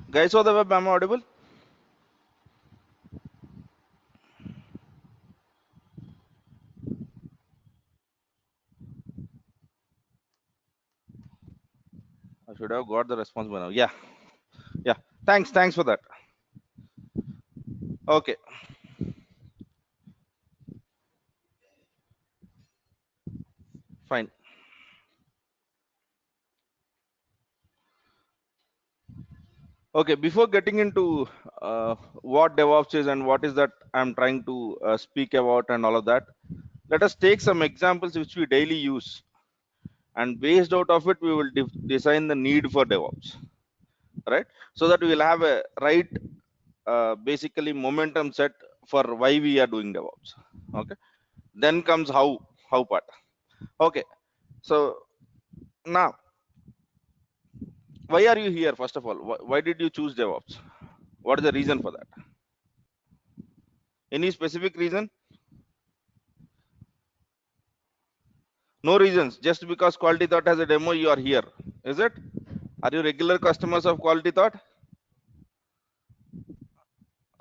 Guys, on the web, am I audible? I should have got the response by now. Yeah, yeah. Thanks for that. Okay, fine. Okay, before getting into what DevOps is and what is that I'm trying to speak about and all of that, let us take some examples which we daily use, and based out of it, we will design the need for DevOps, right? So that we will have a right, basically momentum set for why we are doing DevOps. Okay, then comes how part. Okay, so now why are you here? First of all, why did you choose DevOps? What is the reason for that? Any specific reason? No reasons. Just because Quality Thought has a demo, you are here. Is it? Are you regular customers of Quality Thought?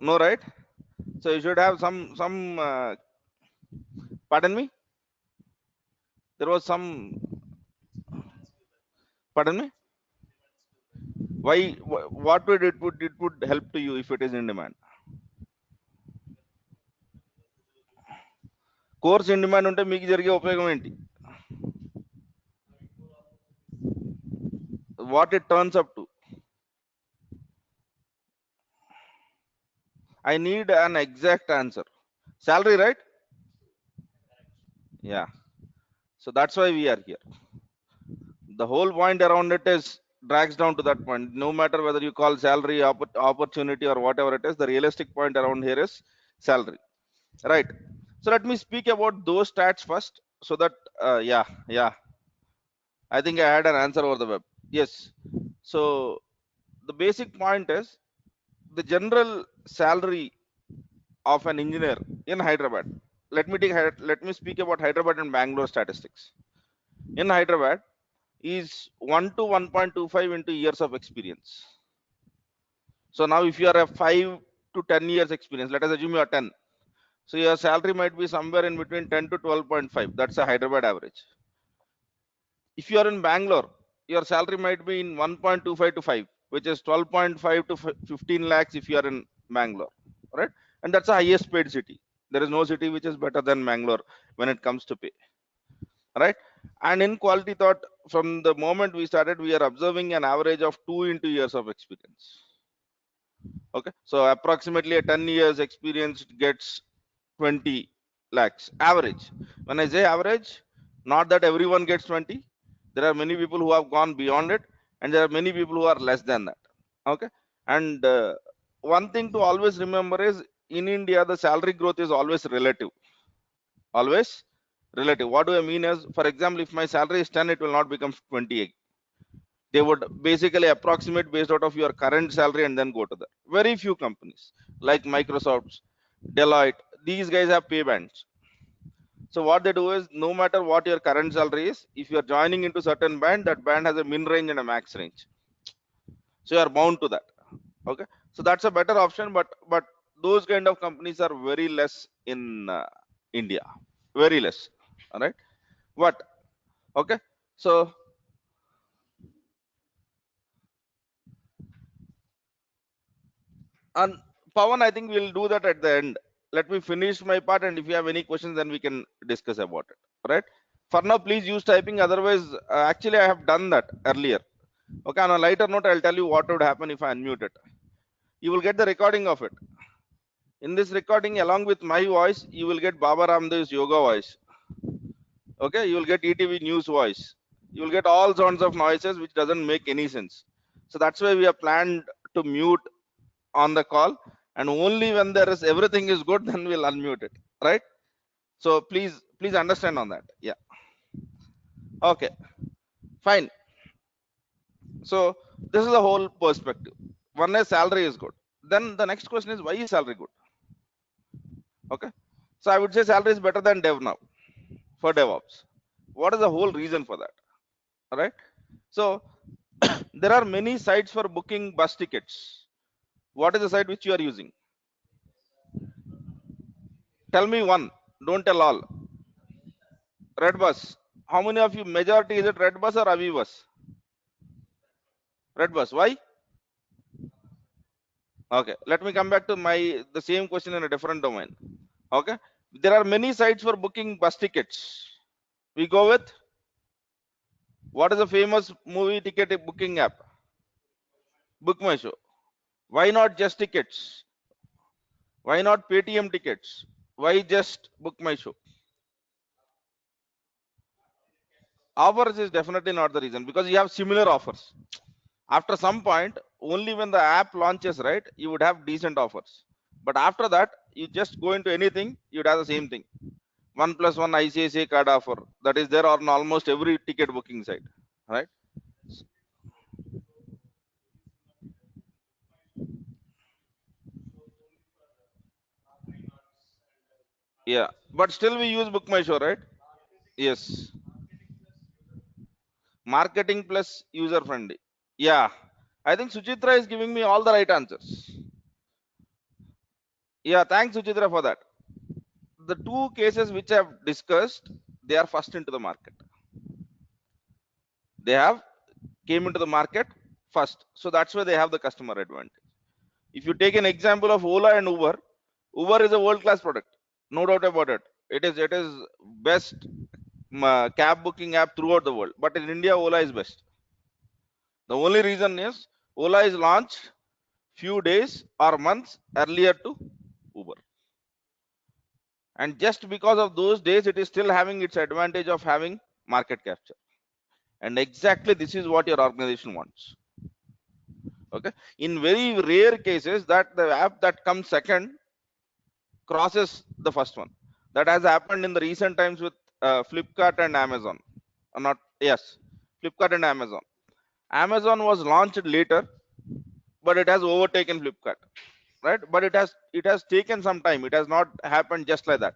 No, right? So you should have some. Pardon me. There was some. Pardon me. Why? What would it would help to you if it is in demand? Course in demand ఉంటే మీకు జరిగే ఉపయోగం ఏంటి? What it turns up to? I need an exact answer. Salary, right? Yeah. So that's why we are here. The whole point around it is drags down to that point. No matter whether you call salary, opportunity, or whatever it is, the realistic point around here is salary, right? So let me speak about those stats first, so that yeah, I think I had an answer over the web. Yes. So the basic point is the general salary of an engineer in Hyderabad. Let me speak about Hyderabad and Bangalore statistics. In Hyderabad, is 1 to 1.25 into years of experience. So now if you are a 5 to 10 years experience, let us assume you are 10. So your salary might be somewhere in between 10 to 12.5. That's a Hyderabad average. If you are in Bangalore, your salary might be in 1.25 to 5, which is 12.5 to 15 lakhs if you are in Bangalore, right? And that's the highest paid city. There is no city which is better than Bangalore when it comes to pay, right? And in Quality Thought, from the moment we started, we are observing an average of 2 into years of experience. Okay, so approximately a 10 years experience gets 20 lakhs average. When I say average, not that everyone gets 20. There are many people who have gone beyond it, and there are many people who are less than that. Okay, and one thing to always remember is in India, the salary growth is always relative. Always relative. What do I mean is, for example, if my salary is 10, it will not become 28. They would basically approximate based out of your current salary and then go to that. Very few companies like Microsoft, Deloitte, these guys have pay bands. So what they do is, no matter what your current salary is, if you are joining into certain band, that band has a min range and a max range, so you are bound to that. Okay, so that's a better option, but those kind of companies are very less in India, very less. All right, what? Okay, so and Pawan, I think we'll do that at the end. Let me finish my part, and if you have any questions, then we can discuss about it. Right? For now, please use typing. Otherwise, actually, I have done that earlier. Okay. On a lighter note, I'll tell you what would happen if I unmute it. You will get the recording of it. In this recording, along with my voice, you will get Baba Ramdev's yoga voice. Okay. You will get ETV news voice. You will get all sorts of noises which doesn't make any sense. So that's why we have planned to mute on the call, and only when there is everything is good, then we'll unmute it, right? So please understand on that. Yeah. Okay, fine. So this is the whole perspective. One is salary is good. Then the next question is, why is salary good? Okay, so I would say salary is better than dev now for DevOps. What is the whole reason for that? All right, so There are many sites for booking bus tickets. What is the site which you are using? Tell me one. Don't tell all. Redbus. How many of you, majority, is it Redbus or Avivus? Redbus. Why? Okay. Let me come back to the same question in a different domain. Okay. There are many sites for booking bus tickets. We go with, what is the famous movie ticket booking app? Book My Show. Why not just tickets? Why not Paytm tickets? Why just Book My Show? Offers is definitely not the reason, because you have similar offers. After some point, only when the app launches, right, you would have decent offers. But after that, you just go into anything, you'd have the same thing. 1+1 ICICI card offer that is there on almost every ticket booking site, right? Yeah, but still we use Book My Show, right? Yes, marketing plus user friendly. Yeah, I think Suchitra is giving me all the right answers. Yeah, thanks Suchitra for that. The two cases which I have discussed, they are first into the market. They have came into the market first, so that's why they have the customer advantage. If you take an example of Ola and Uber, Uber is a world class product, no doubt about it. It is best cab booking app throughout the world, but in India Ola is best. The only reason is Ola is launched few days or months earlier to Uber, and just because of those days it is still having its advantage of having market capture. And exactly this is what your organization wants. Okay, in very rare cases that the app that comes second crosses the first one. That has happened in the recent times with Flipkart and Amazon. Not, yes, Flipkart and Amazon. Amazon was launched later, but it has overtaken Flipkart, right? But it has taken some time. It has not happened just like that.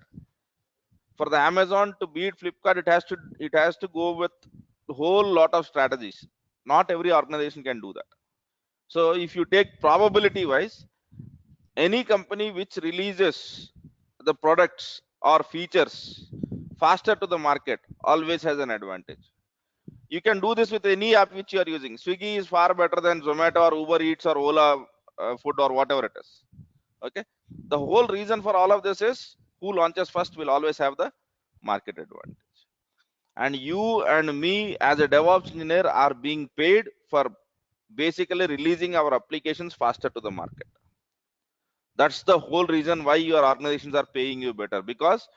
For the Amazon to beat Flipkart, it has to go with a whole lot of strategies. Not every organization can do that. So if you take probability wise, any company which releases the products or features faster to the market always has an advantage. You can do this with any app which you are using. Swiggy is far better than Zomato or Uber Eats or Ola food or whatever it is. Okay, the whole reason for all of this is who launches first will always have the market advantage. And you and me as a DevOps engineer are being paid for basically releasing our applications faster to the market. That's the whole reason why your organizations are paying you better, because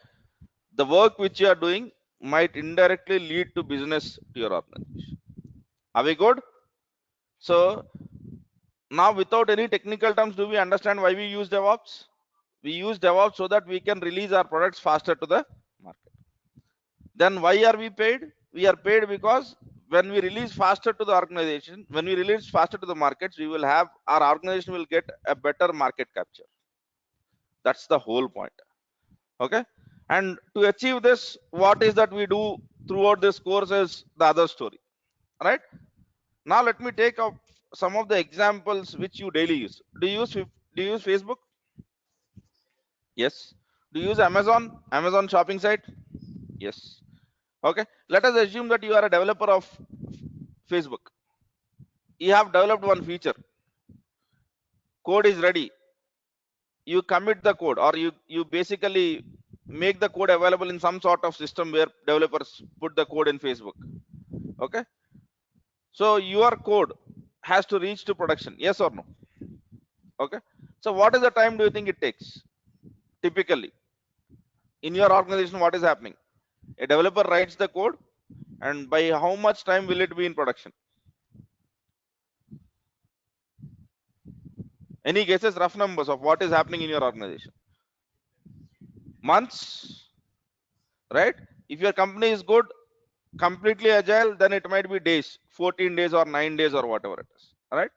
the work which you are doing might indirectly lead to business to your organization. Are we good? So now, without any technical terms, do we understand why we use DevOps? We use DevOps so that we can release our products faster to the market. Then why are we paid? We are paid because when we release faster to the organization, when we release faster to the markets, we will have, our organization will get a better market capture. That's the whole point. Okay, and to achieve this, what is that we do throughout this course is the other story. Right, now let me take up some of the examples which you daily use. Do you use Facebook? Yes. Do you use Amazon shopping site? Yes. Okay, let us assume that you are a developer of Facebook. You have developed one feature, code is ready, you commit the code, or you basically make the code available in some sort of system where developers put the code in Facebook. Okay, so your code has to reach to production, yes or no? Okay, so what is the time do you think it takes typically in your organization? What is happening? A developer writes the code, and by how much time will it be in production? Any guesses, rough numbers of what is happening in your organization? Months, right? If your company is good, completely agile, then it might be days, 14 days or 9 days or whatever it is. All right,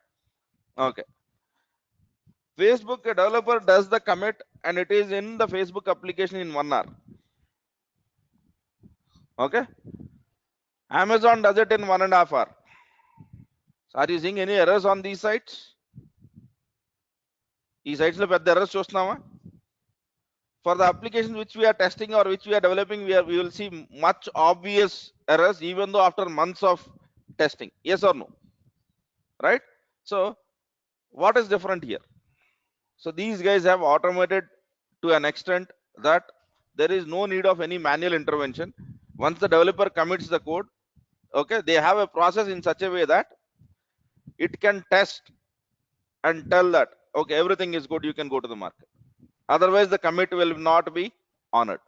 okay. Facebook, a developer does the commit and it is in the Facebook application in 1 hour. Okay, Amazon does it in 1.5 hours. Are you seeing any errors on these sites? ఈ sites లో పెద్ద errors చూస్తున్నామా? For the applications which we are testing or which we are developing, we will see much obvious errors even though after months of testing. Yes or no? Right? So what is different here? So these guys have automated to an extent that there is no need of any manual intervention. Once the developer commits the code, okay, they have a process in such a way that it can test and tell that okay, everything is good, you can go to the market. Otherwise the commit will not be honored.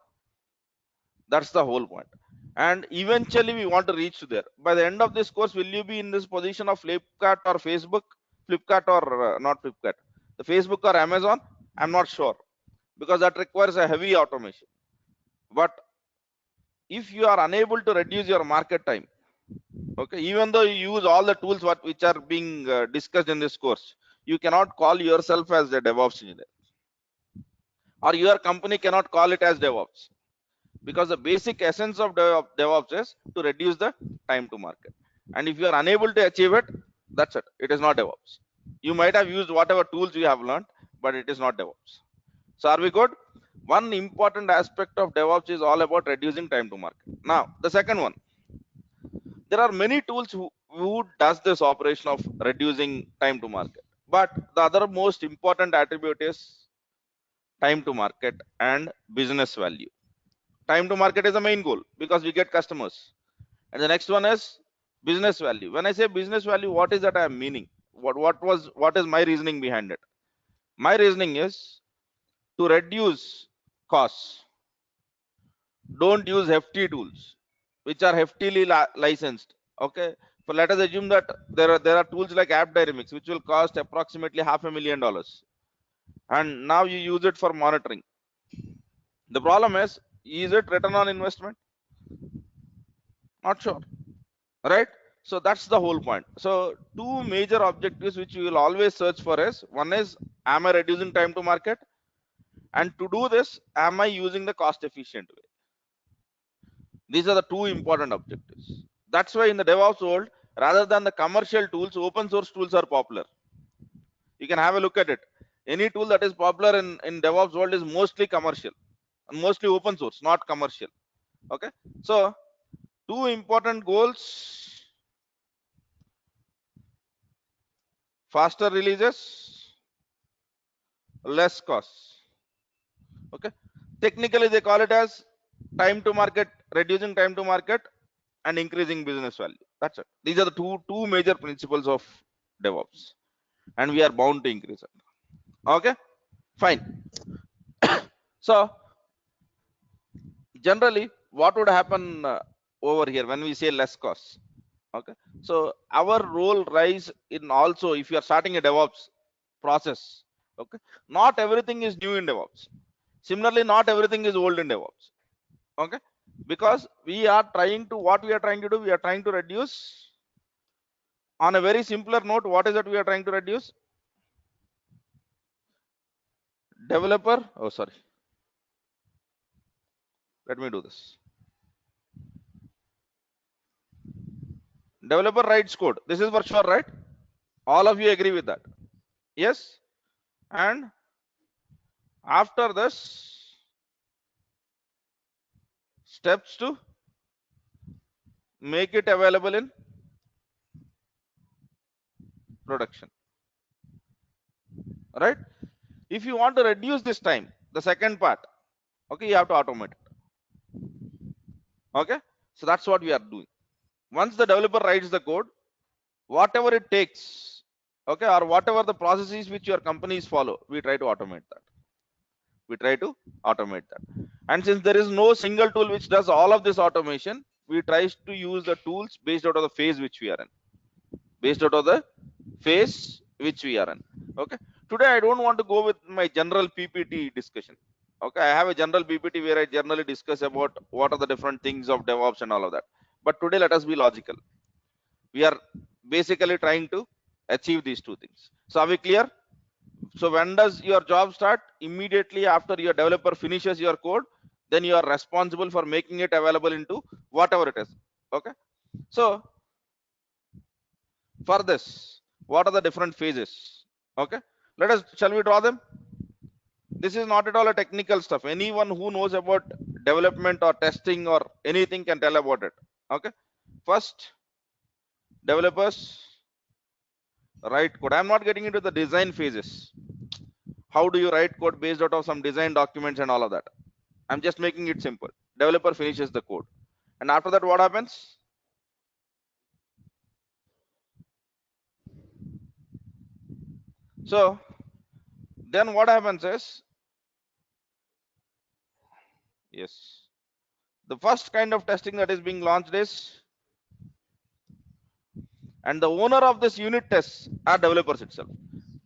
That's the whole point. And eventually we want to reach to there. By the end of this course, will you be in this position of Flipkart or Facebook? Flipkart or not Flipkart, the Facebook or Amazon? I'm not sure, because that requires a heavy automation. But if you are unable to reduce your market time, okay, even though you use all the tools which are being discussed in this course, you cannot call yourself as a DevOps engineer, or your company cannot call it as DevOps, because the basic essence of DevOps is to reduce the time to market. And if you are unable to achieve it, that's it. It is not DevOps. You might have used whatever tools you have learned, but it is not DevOps. So are we good? One important aspect of DevOps is all about reducing time to market. Now, the second one, there are many tools who does this operation of reducing time to market. But the other most important attribute is time to market and business value. Time to market is the main goal because we get customers. And the next one is business value. When I say business value, what is that I am meaning? What is my reasoning behind it? My reasoning is to reduce costs. Don't use hefty tools which are heftily licensed. Okay. So let us assume that there are tools like AppDynamics which will cost approximately $500,000, and now you use it for monitoring. The problem is it return on investment? Not sure, right? So that's the whole point. So two major objectives which you will always search for is, one is, am I reducing time to market? And to do this, am I using the cost efficient way? These are the two important objectives. That's why in the DevOps world, rather than the commercial tools, open source tools are popular. You can have a look at it. Any tool that is popular in DevOps world is mostly commercial and mostly open source, not commercial. Okay. So two important goals: faster releases, less costs. Okay. Technically they call it as time to market, reducing time to market and increasing business value. That's it. These are the two major principles of DevOps, and we are bound to increase it. Okay, fine. So generally what would happen over here when we say less costs? Okay, so our role rise in, also if you are starting a DevOps process, okay, not everything is new in DevOps. Similarly, not everything is old in DevOps. Okay, because we are trying to, what we are trying to do, we are trying to reduce, on a very simpler note, what is that we are trying to reduce? Developer, oh sorry, let me do this. Developer writes code, this is for sure, right? All of you agree with that? Yes. And after this, steps to make it available in production, right? If you want to reduce this time, the second part, okay, you have to automate it. Okay, so that's what we are doing. Once the developer writes the code, whatever it takes, okay, or whatever the processes which your companies follow, we try to automate that. And since there is no single tool which does all of this automation, we try to use the tools based out of the phase which we are in. Okay, today I don't want to go with my general PPT discussion. Okay, I have a general PPT where I generally discuss about what are the different things of DevOps and all of that. But today let us be logical. We are basically trying to achieve these two things. So are we clear? So when does your job start? Immediately after your developer finishes your code, then you are responsible for making it available into whatever it is. Okay, so For this, what are the different phases? Okay, shall we draw them? This is not at all a technical stuff. Anyone who knows about development or testing or anything can tell about it. Okay, first, developers write code. I'm not getting into the design phases. How do you write code based out of some design documents and all of that? I'm just making it simple. Developer finishes the code, and after that, what happens? So then what happens is, yes, the first kind of testing that is being launched is, and the owner of this unit tests are developers itself.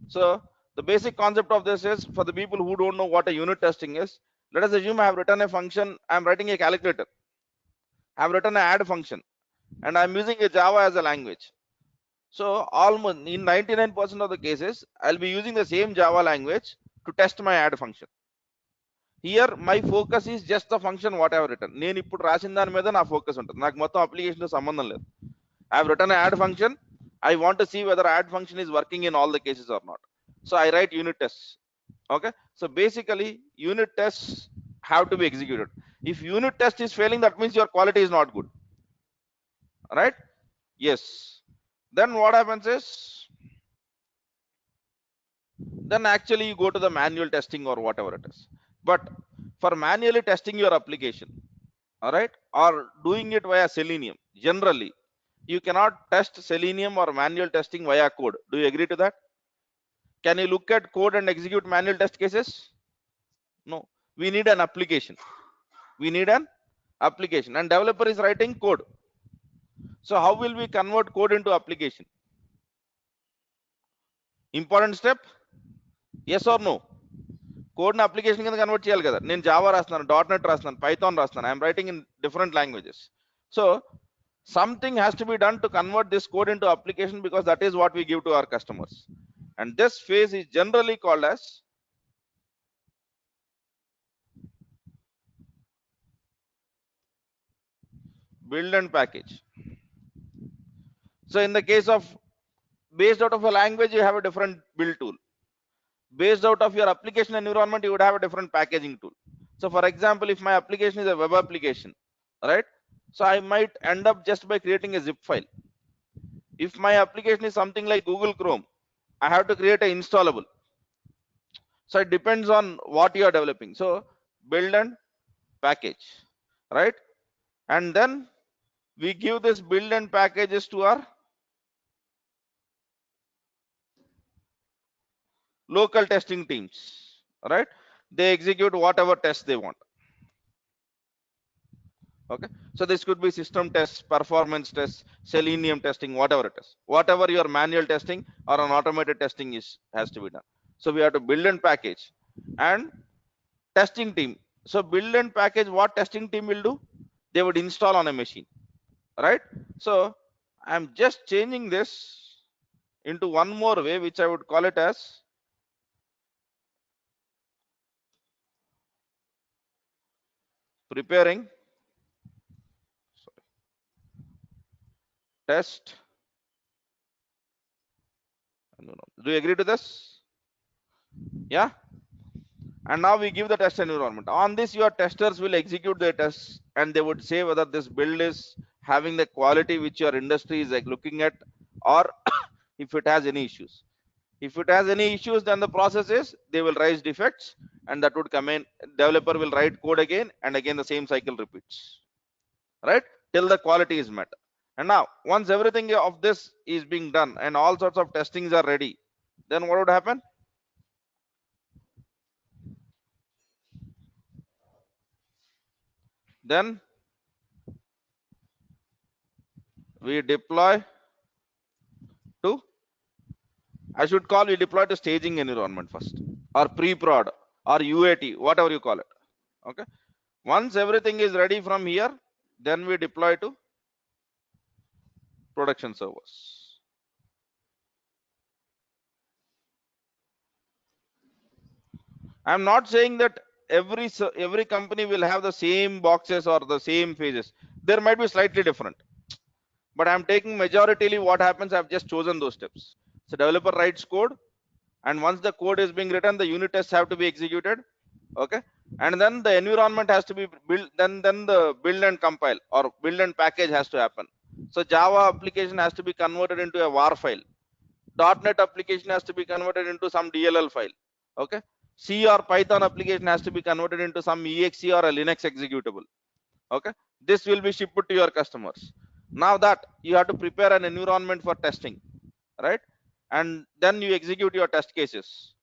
So the basic concept of this is, for the people who don't know what a unit testing is, let us assume I have written a function, I'm writing a calculator, I've written an add function, and I'm using a Java as a language. So almost in 99% of the cases, I'll be using the same Java language to test my add function. Here my focus is just the function what I have written. నేను ఇప్పుడు రాసిన దాని మీద నా focus ఉంటుంది, నాకు మొత్తం application తో సంబంధం లేదు. I have written an add function. I want to see whether add function is working in all the cases or not. So I write unit tests. Okay. So basically, unit tests have to be executed. If unit test is failing, that means your quality is not good. Right? Yes. Then what happens is, then actually you go to the manual testing or whatever it is. But for manually testing your application, all right, or doing it via Selenium, generally you cannot test Selenium or manual testing via code. Do you agree to that? Can you look at code and execute manual test cases? No. We need an application. We need an application, and developer is writing code. So how will we convert code into application? Important step. Yes or no? Code and application కింద convert చేయాలి కదా. నేను Java రాస్తున్నాను, .NET రాస్తున్నాను, Python రాస్తున్నాను, I'm writing in different languages. So something has to be done to convert this code into application, because that is what we give to our customers. And this phase is generally called as build and package. So in the case of based out of a language, you have a different build tool. Based out of your application environment, you would have a different packaging tool. So for example, if my application is a web application, right, so I might end up just by creating a zip file. If my application is something like Google Chrome, I have to create an installable. So it depends on what you are developing. So build and package, right? And then we give this build and packages to our local testing teams, right? They execute whatever tests they want. Okay, so this could be system tests, performance tests, Selenium testing, whatever it is, whatever your manual testing or an automated testing is, has to be done. So we have to build and package. And testing team, so build and package, what testing team will do? They would install on a machine, right? So I'm just changing this into one more way, which I would call it as preparing test. Do you agree to this? Yeah. And now we give the test environment. On this, your testers will execute their tests, and they would say whether this build is having the quality which your industry is like looking at, or if it has any issues. If it has any issues, then the process is they will raise defects, and that would come in. Developer will write code again, and again the same cycle repeats, right? Till the quality is met. And now, once everything of this is being done and all sorts of testings are ready, then what would happen? Then we deploy to, I should call, we deploy to staging environment first, or pre-prod, or UAT, whatever you call it. Okay. Once everything is ready from here, then we deploy to production servers. I'm not saying that every company will have the same boxes or the same phases. There might be slightly different. but I'm taking majoritarily what happens, I've just chosen those steps. So developer writes code, and once the code is being written, the unit tests have to be executed. Okay, and then the environment has to be built, then the build and compile or build and package has to happen. So Java application has to be converted into a war file. .NET application has to be converted into some DLL file. Okay, C or Python application has to be converted into some exe or a Linux executable. Okay, this will be shipped to your customers. Now that you have to prepare an environment for testing, right? And then you execute your test cases,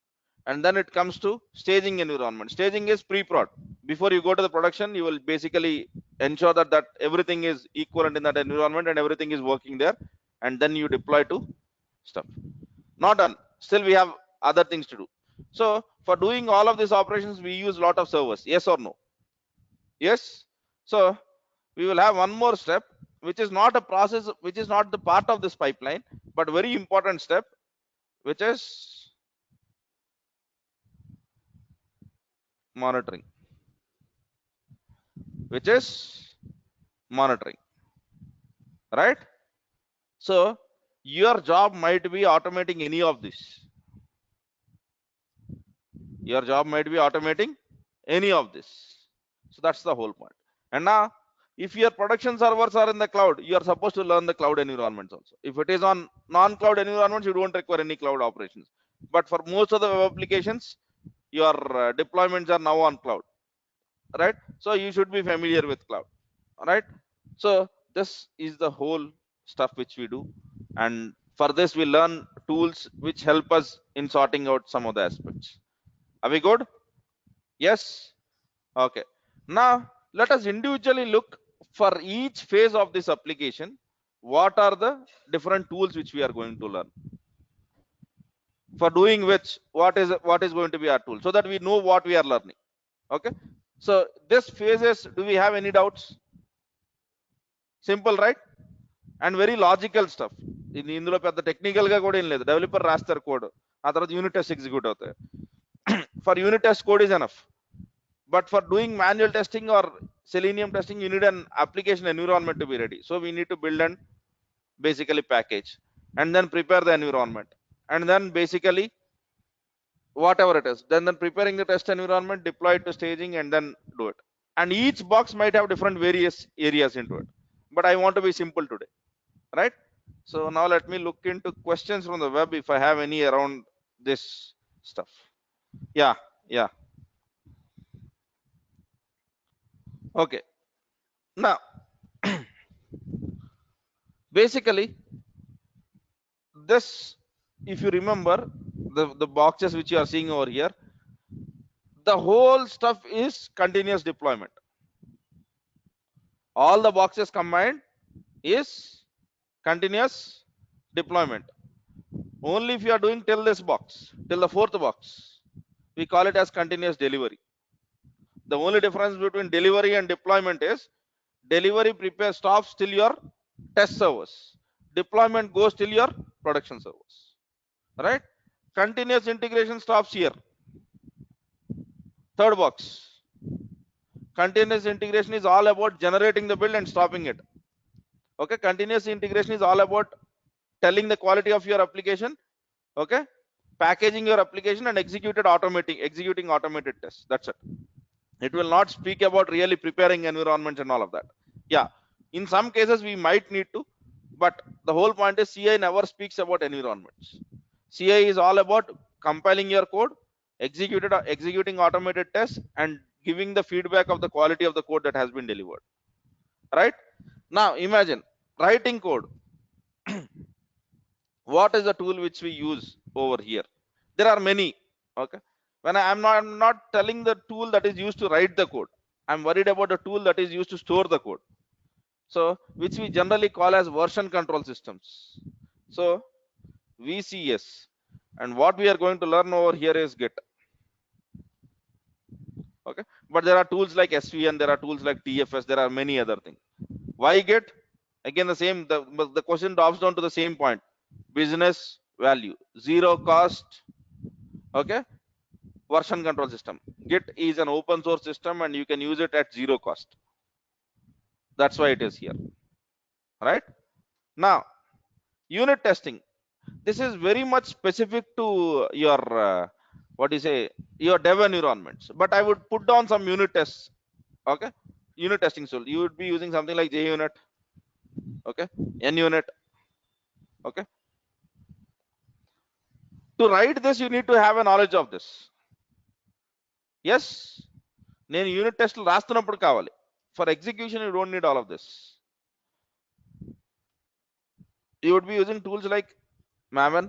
and then it comes to staging environment. Staging is pre-prod. Before you go to the production, you will basically ensure that everything is equivalent in that environment and everything is working there, and then you deploy to stuff. Not done, still we have other things to do. So for doing all of these operations, we use a lot of servers. Yes or no? Yes. So we will have one more step, which is not a process, which is not the part of this pipeline, but very important step, which is monitoring. Which is monitoring, right? So your job might be automating any of this. Your job might be automating any of this. So that's the whole point. And now, if your production servers are in the cloud, you are supposed to learn the cloud environments also. If it is on non-cloud environments, you don't require any cloud operations. But for most of the web applications, your deployments are now on cloud, right? So you should be familiar with cloud, right? So this is the whole stuff which we do, and for this we learn tools which help us in sorting out some of the aspects. Are we good? Yes. Okay, now let us individually look for each phase of this application. What are the different tools which we are going to learn, for doing which what is going to be our tool, so that we know what we are learning. Okay, so this phases, do we have any doubts? Simple, right? And very logical stuff. ఇందులో పెద్ద technical గా కూడా ఏం లేదు. Developer రాస్తారు code, ఆ తర్వాత unit test execute అవుతాయి. For unit test code is enough, but for doing manual testing or Selenium testing, you need an application environment to be ready. So we need to build and basically package, and then prepare the environment, and then basically whatever it is, then preparing the test environment, deploy it to staging, and then do it. And each box might have different various areas into it, but I want to be simple today, right? So now let me look into questions from the web, if I have any around this stuff. Yeah, yeah. Okay, now basically this, if you remember the boxes which you are seeing over here, the whole stuff is continuous deployment. All the boxes combined is continuous deployment. Only if you are doing till this box, till the fourth box, we call it as continuous delivery. The only difference between delivery and deployment is delivery stops till your test servers, deployment goes till your production servers, right? Continuous integration stops here. Third box, continuous integration is all about generating the build and stopping it. Okay, continuous integration is all about telling the quality of your application, okay, packaging your application, and executing automated tests. That's it. It will not speak about really preparing environments and all of that. Yeah, in some cases we might need to, but the whole point is CI never speaks about environments. CI is all about compiling your code, executing automated tests, and giving the feedback of the quality of the code that has been delivered, right? Now imagine writing code. What is the tool which we use over here? There are many. Okay, when I'm not telling the tool that is used to write the code, I'm worried about the tool that is used to store the code, so which we generally call as version control systems. So VCS, and what we are going to learn over here is Git. Okay, but there are tools like SVN, there are tools like TFS, there are many other things. Why Git? Again, the same, the question drops down to the same point: business value, zero cost. Okay, version control system. Git is an open source system and you can use it at zero cost. That's why it is here, right? Now unit testing, this is very much specific to your what do you say, your dev environments, but I would put down some unit tests. Okay, unit testing tool, you would be using something like JUnit, okay, NUnit. Okay, to write this you need to have a knowledge of this. Yes, నేను unit టెస్ట్లు రాస్తున్నప్పుడు కావాలి. For execution you don't need all of this. You would be using tools like Maven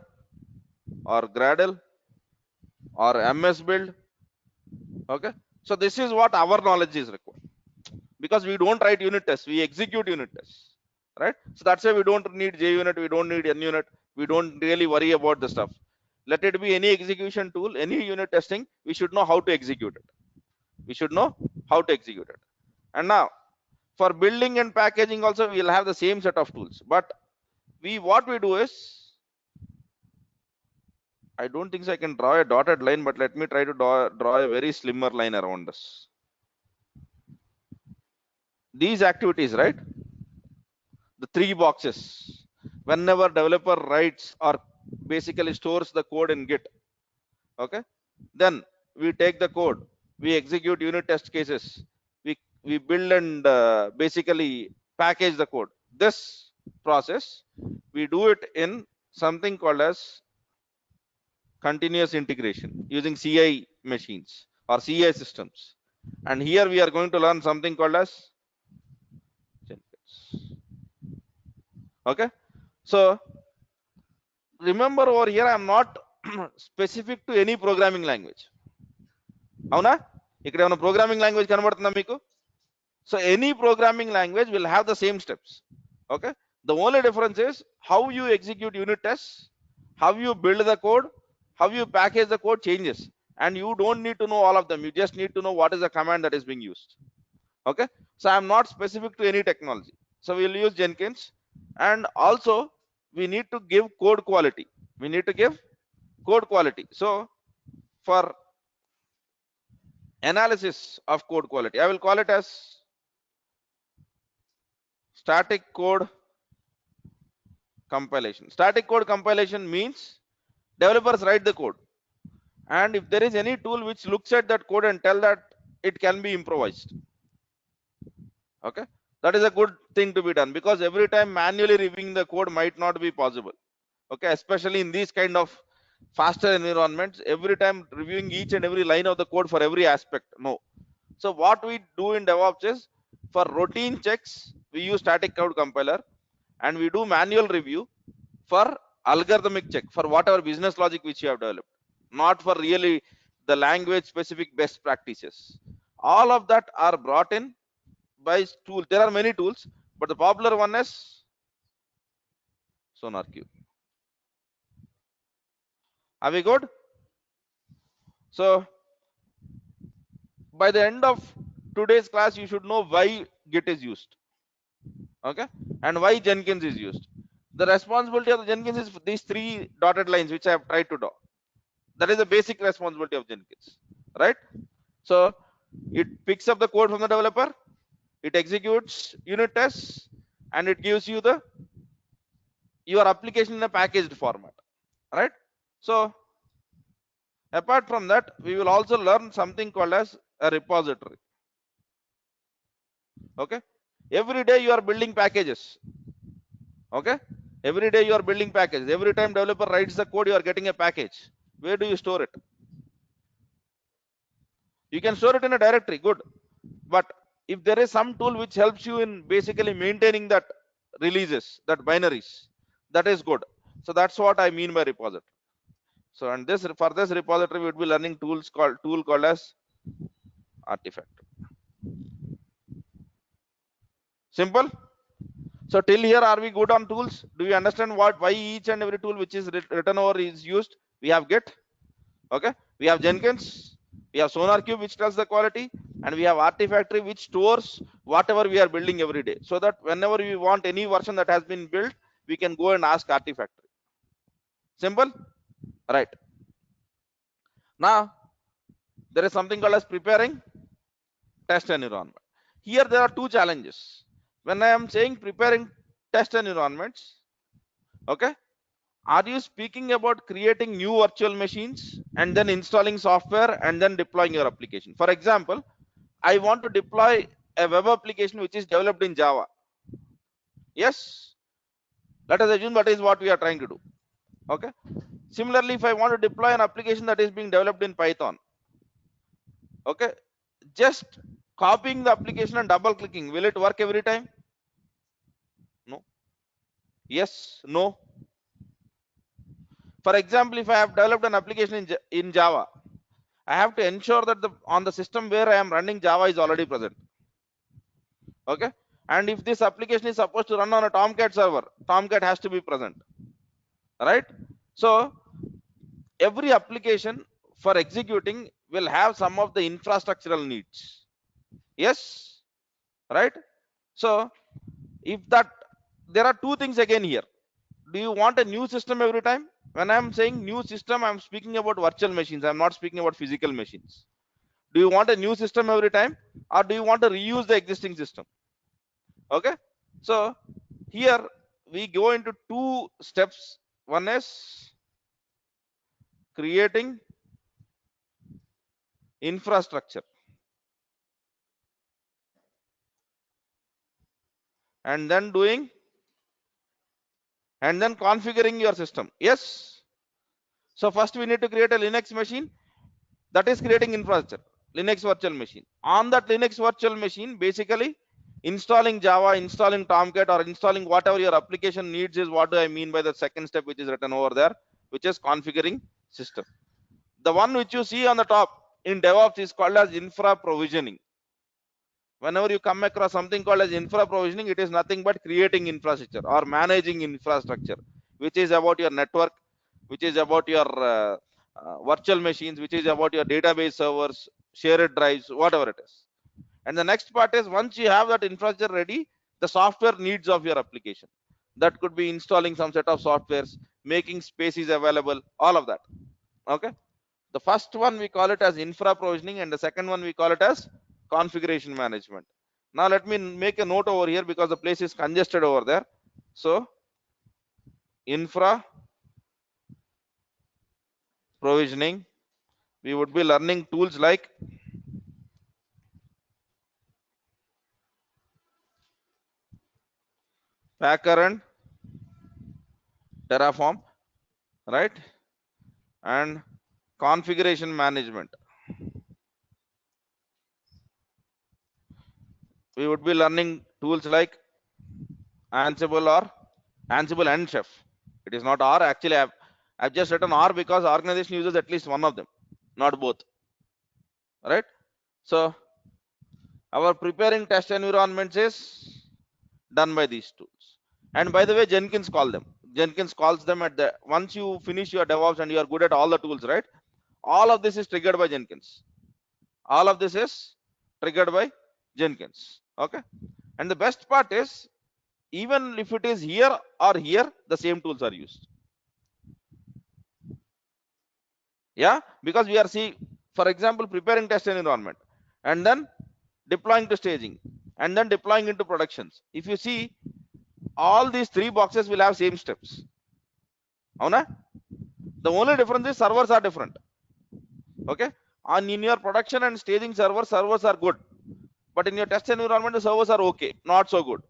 or Gradle or MS Build. Okay, so this is what our knowledge is required, because we don't write unit tests, we execute unit tests, right? So that's why we don't need JUnit, we don't need NUnit, we don't really worry about the stuff. Let it be any execution tool, any unit testing, we should know how to execute it. We should know how to execute it. And now for building and packaging also we'll have the same set of tools, but what we do is, I don't think so I can draw a dotted line, but let me try to draw a very slimmer line around this. These activities, right? The 3 boxes. Whenever developer writes or basically stores the code in Git, okay, then we take the code, we execute unit test cases, we build and basically package the code. This process we do it in something called as continuous integration using CI machines or CI systems. And here we are going to learn something called as Jenkins. Okay, so remember over here I am not specific to any programming language. అవునా, ఇక్కడ ఏమైనా programming language కనబడుతుందా మీకు? So any programming language will have the same steps. Okay, the only difference is how you execute unit tests, how you build the code, how you package the code changes, and you don't need to know all of them, you just need to know what is the command that is being used. Okay, so I'm not specific to any technology, so we'll use Jenkins. And also we need to give code quality, we need to give code quality. So for analysis of code quality, I will call it as static code compilation. Static code compilation means developers write the code, and if there is any tool which looks at that code and tell that it can be improvised, okay, that is a good thing to be done, because every time manually reviewing the code might not be possible. Okay, especially in these kind of faster environments, every time reviewing each and every line of the code for every aspect, no. So what we do in DevOps is, for routine checks we use static code compiler, and we do manual review for algorithmic check for whatever business logic which you have developed, not for really the language specific best practices. All of that are brought in by tool. There are many tools, but the popular one is SonarQube. Are we good? So by the end of today's class you should know why Git is used, okay, and why Jenkins is used. The responsibility of the Jenkins is these 3 dotted lines which I have tried to draw. That is the basic responsibility of Jenkins, right? So it picks up the code from the developer, it executes unit tests, and it gives you the your application in a packaged format, right? So apart from that we will also learn something called as a repository. Okay, every day you are building packages. Okay, every day you are building packages, every time developer writes the code you are getting a package. Where do you store it? You can store it in a directory, good, but if there is some tool which helps you in basically maintaining that releases, that binaries, that is good. So that's what I mean by repository. So and this, for this repository we would be learning tool called as artifact. Simple. So till here are we good on tools? Do you understand why each and every tool which is written over is used? We have Git, okay, we have Jenkins, we have SonarQube which tells the quality, and we have Artifactory which stores whatever we are building every day, so that whenever we want any version that has been built we can go and ask Artifactory. Simple, right? Now there is something called as preparing test environment. Here there are 2 challenges. When I am saying preparing test environments, Okay, are you speaking about creating new virtual machines and then installing software and then deploying your application? For example, I want to deploy a web application which is developed in Java. Yes, let us assume that is what we are trying to do. Okay, similarly, if I want to deploy an application that is being developed in Python, okay, just copying the application and double clicking, will it work every time? No. Yes, no. For example, if I have developed an application in Java, I have to ensure that on the system where I am running, Java is already present. Okay, and if this application is supposed to run on a Tomcat server, Tomcat has to be present, right? So every application for executing will have some of the infrastructural needs. Yes, right? So if that, there are two things again here. Do you want a new system every time? When I'm saying new system, I'm speaking about virtual machines. I'm not speaking about physical machines. Do you want a new system every time, or do you want to reuse the existing system? Okay, so here we go into two steps. One is creating infrastructure and then configuring your system. Yes, so first we need to create a Linux machine, that is creating infrastructure, Linux virtual machine. On that Linux virtual machine, basically installing Java, installing Tomcat, or installing whatever your application needs is what do I mean by the second step, which is written over there, which is configuring system. The one which you see on the top in DevOps is called as infra provisioning. Whenever you come across something called as infra provisioning, it is nothing but creating infrastructure or managing infrastructure, which is about your network, which is about your virtual machines, which is about your database servers, shared drives, whatever it is. And the next part is, once you have that infrastructure ready, the software needs of your application. That could be installing some set of softwares, making spaces available, all of that. Okay, the first one we call it as infra provisioning, and the second one we call it as configuration management. Now let me make a note over here because the place is congested over there. So infra provisioning, we would be learning tools like Packer and Terraform, right? And configuration management, we would be learning tools like Ansible or Ansible and Chef. It is not R. Actually, I've just written R because organization uses at least one of them, not both. Right? So our preparing test environments is done by these tools. And by the way, Jenkins calls them at the, once you finish your DevOps and you are good at all the tools, right? All of this is triggered by Jenkins. All of this is triggered by Jenkins. Okay. And the best part is, even if it is here or here, the same tools are used. Yeah, because we are seeing, for example, preparing test environment and then deploying to staging and then deploying into productions. If you see, all these three boxes will have same steps. Avuna? The only difference is servers are different. Okay, and in your production and staging servers are good, but in your test environment the servers are okay, not so good,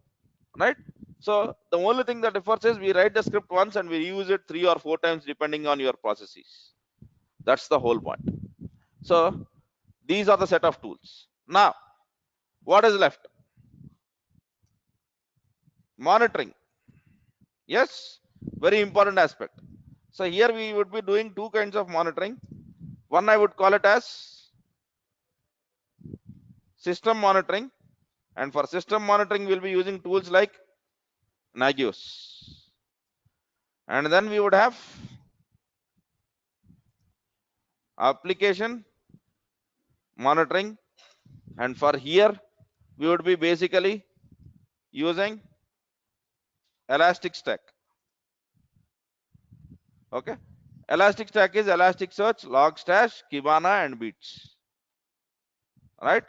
right? So the only thing that differs is we write the script once and we use it 3 or 4 times depending on your processes. That's the whole point. So these are the set of tools. Now what is left? Monitoring. Yes, very important aspect. So here we would be doing two kinds of monitoring. One I would call it as system monitoring, and for system monitoring we'll be using tools like Nagios. And then we would have application monitoring, and for here we would be basically using Elasticstack. Okay, Elasticstack is Elasticsearch, Logstash, Kibana, and Beats. Right?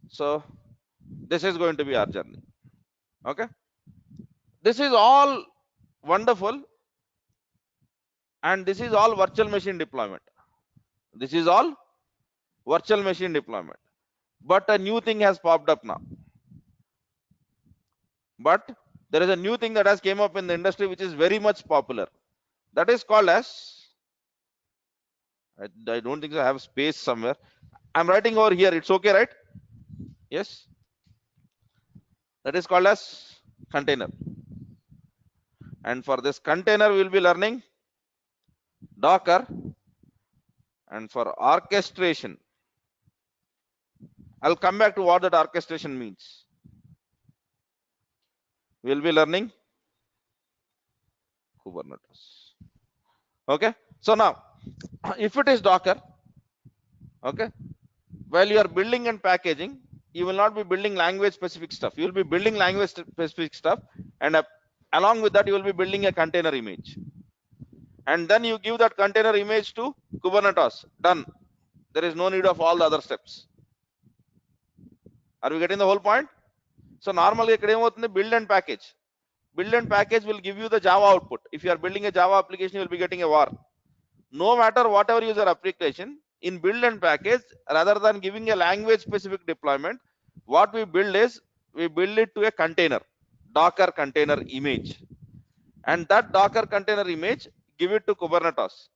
So this is going to be our journey. Okay, this is all Wonderful. And this is all virtual machine deployment. This is all virtual machine deployment. But a new thing has popped up now. But there is a new thing that has came up in the industry which is very much popular. That is called as, I don't think I have space somewhere. I'm writing over here. It's okay, right? Yes. That is called as container. And for this container, we'll be learning Docker. And for orchestration, I'll come back to what that orchestration means. We'll be learning Kubernetes. Okay. So now, if it is Docker, okay, while you are building and packaging, you will not be building language specific stuff. You will be building language specific stuff, and along with that, you will be building a container image. And then you give that container image to Kubernetes. Done. There is no need of all the other steps. Are we getting the whole point? So normally, build and package. Build and package will give you the Java output. If you are building a Java application, you will be getting a var. No matter whatever user application, in build and package, rather than giving a language specific deployment, what we build is, we build it to a container, Docker container image. And that Docker container image, give it to Kubernetes.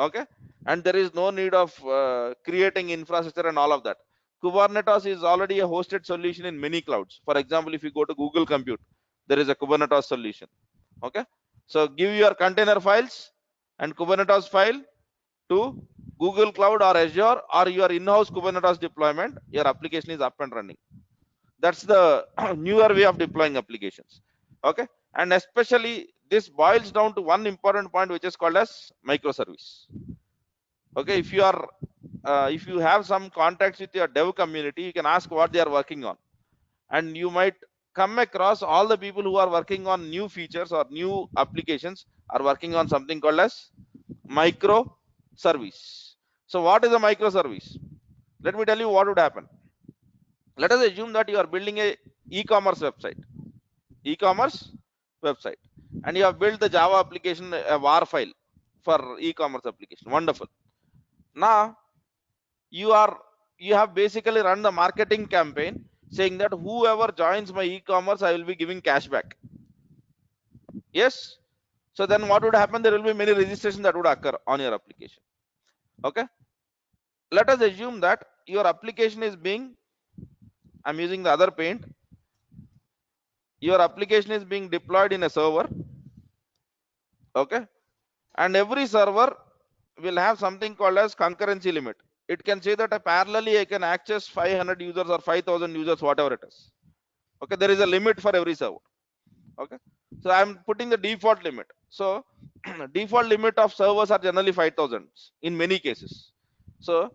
Okay. And there is no need of creating infrastructure and all of that. Kubernetes is already a hosted solution in many clouds. For example, if you go to Google Compute, there is a Kubernetes solution. Okay. So give your container files and Kubernetes file to Google Cloud or Azure or your in-house Kubernetes deployment. Your application is up and running. That's the newer way of deploying applications. Okay. And especially this boils down to one important point, which is called as microservice. Okay. If you have some contacts with your dev community, you can ask what they are working on, and you might come across all the people who are working on new features or new applications are working on something called as microservice. So what is a microservice? Let me tell you what would happen. Let us assume that you are building a e-commerce website, and you have built the Java application, a var file for e-commerce application. Wonderful. Now you have basically run the marketing campaign saying that whoever joins my e-commerce, I will be giving cashback. Yes. So then what would happen? There will be many registrations that would occur on your application. Okay. Let us assume that your application is being, I'm using the other paint. Your application is being deployed in a server. Okay. And every server will have something called as concurrency limit. It can say that parallelly I can access 500 users or 5,000 users, whatever it is. Okay. There is a limit for every server. Okay. So I'm putting the default limit. So default limit of servers are generally 5,000 in many cases. So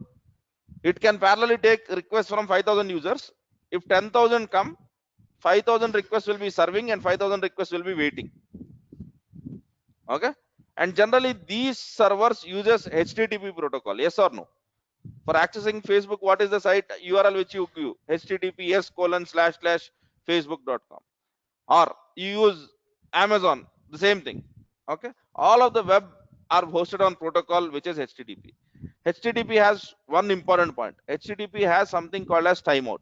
it can parallelly take requests from 5,000 users. If 10,000 come, 5,000 requests will be serving and 5,000 requests will be waiting. Okay. And generally these servers uses HTTP protocol. Yes or no? For accessing Facebook, what is the site URL which you give? https://facebook.com. Or you use Amazon, the same thing. Okay. All of the web are hosted on protocol which is HTTP. HTTP has one important point. HTTP has something called as timeout.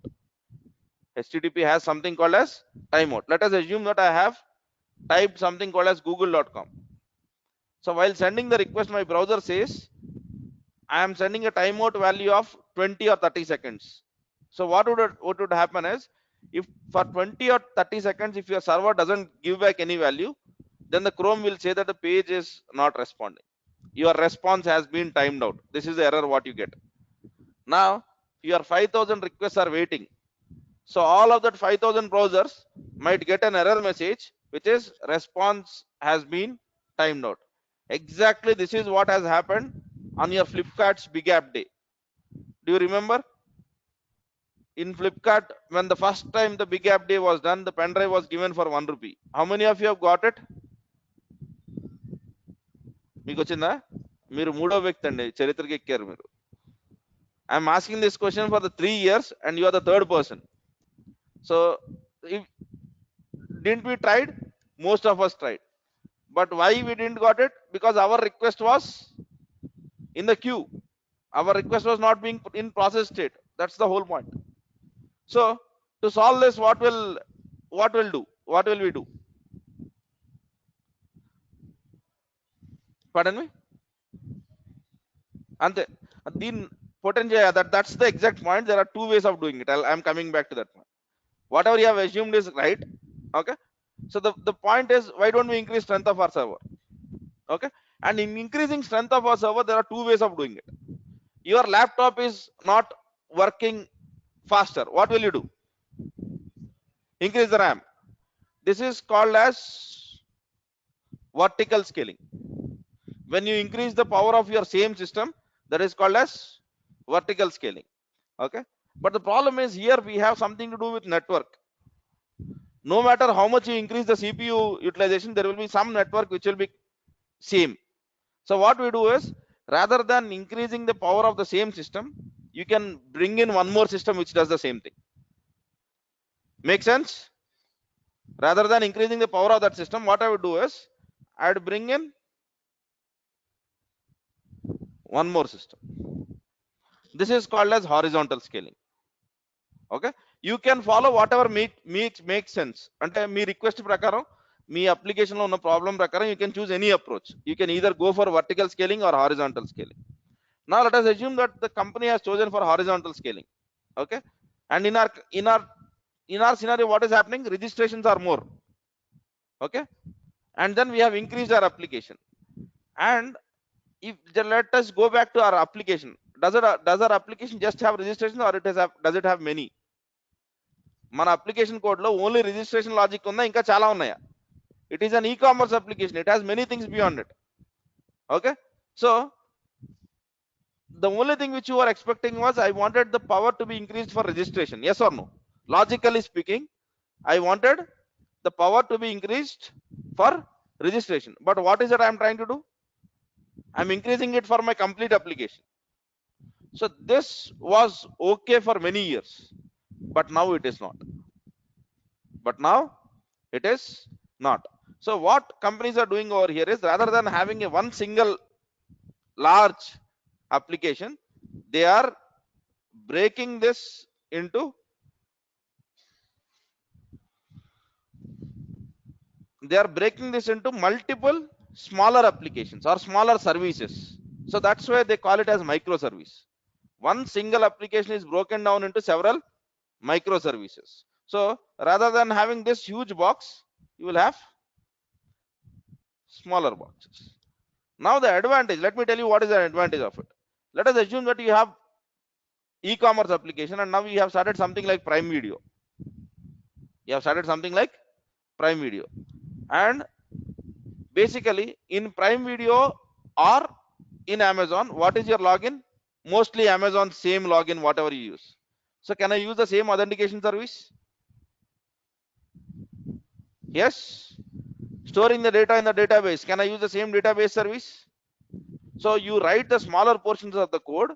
HTTP has something called as timeout. Let us assume that I have typed something called as google.com. So while sending the request, my browser says I am sending a timeout value of 20 or 30 seconds. So what would happen is, if for 20 or 30 seconds, if your server doesn't give back any value, then the Chrome will say that the page is not responding. Your response has been timed out. This is the error what you get. Now your 5,000 requests are waiting. So all of that 5,000 browsers might get an error message which is response has been timed out. Exactly this is what has happened on your Flipkart's Big App Day. Do you remember? In Flipkart, when the first time the Big App Day was done, the pen drive was given for 1 rupee. How many of you have got it? మీకు వచ్చిందా? మీరు మూడో వ్యక్తి అండి, చరిత్రకి ఎక్కారు మీరు. I'm asking this question for the 3 years and you are the third person. So if didn't we tried? Most of us tried. But why we didn't got it? Because our request was in the queue. Our request was not being put in process state. That's the whole point. So to solve this, what will do? What will we do? Pardon me? And the potential, that's the exact point. There are two ways of doing it. I'm coming back to that point. Whatever you have assumed is right. Okay. So the point is, why don't we increase strength of our server? Okay. And in increasing strength of our server, there are two ways of doing it. Your laptop is not working faster. What will you do? Increase the RAM. This is called as vertical scaling. When you increase the power of your same system, that is called as vertical scaling. Okay. But the problem is here we have something to do with network. No matter how much you increase the CPU utilization, there will be some network which will be same. So what we do is, rather than increasing the power of the same system, you can bring in one more system which does the same thing. Make sense? Rather than increasing the power of that system, what I would do is, I would bring in one more system. This is called as horizontal scaling. Okay, you can follow whatever makes sense. Ante me request ప్రకారం మీ application లో ఉన్న problem ప్రకారం you can choose any approach. You can either go for vertical scaling or horizontal scaling. Now let us assume that the company has chosen for horizontal scaling. Okay, and in our scenario, what is happening? Registrations are more. Okay, and then we have increased our application. And if let us go back to our application, does our application just have registration, or does it have many? మన application code లో only registration logic ఉందా, ఇంకా చాలా ఉన్నాయా? It is an e-commerce application. It has many things beyond it. Okay, so the only thing which you were expecting was, I wanted the power to be increased for registration. Yes or no? Logically speaking, I wanted the power to be increased for registration. But what is it I am trying to do? I'm increasing it for my complete application. So this was okay for many years, but now it is not. But now it is not. So what companies are doing over here is, rather than having a one single large application, they are breaking this into multiple smaller applications or smaller services. So that's why they call it as microservice. One single application is broken down into several microservices. So rather than having this huge box, you will have smaller boxes. Now the advantage, let me tell you what is the advantage of it. Let us assume that you have e-commerce application, and now you have started something like Prime Video. You have started something like Prime Video, and basically in Prime Video or in Amazon, what is your login? Mostly Amazon same login, whatever you use. So can I use the same authentication service? Yes. Storing the data in the database, can I use the same database service? So you write the smaller portions of the code,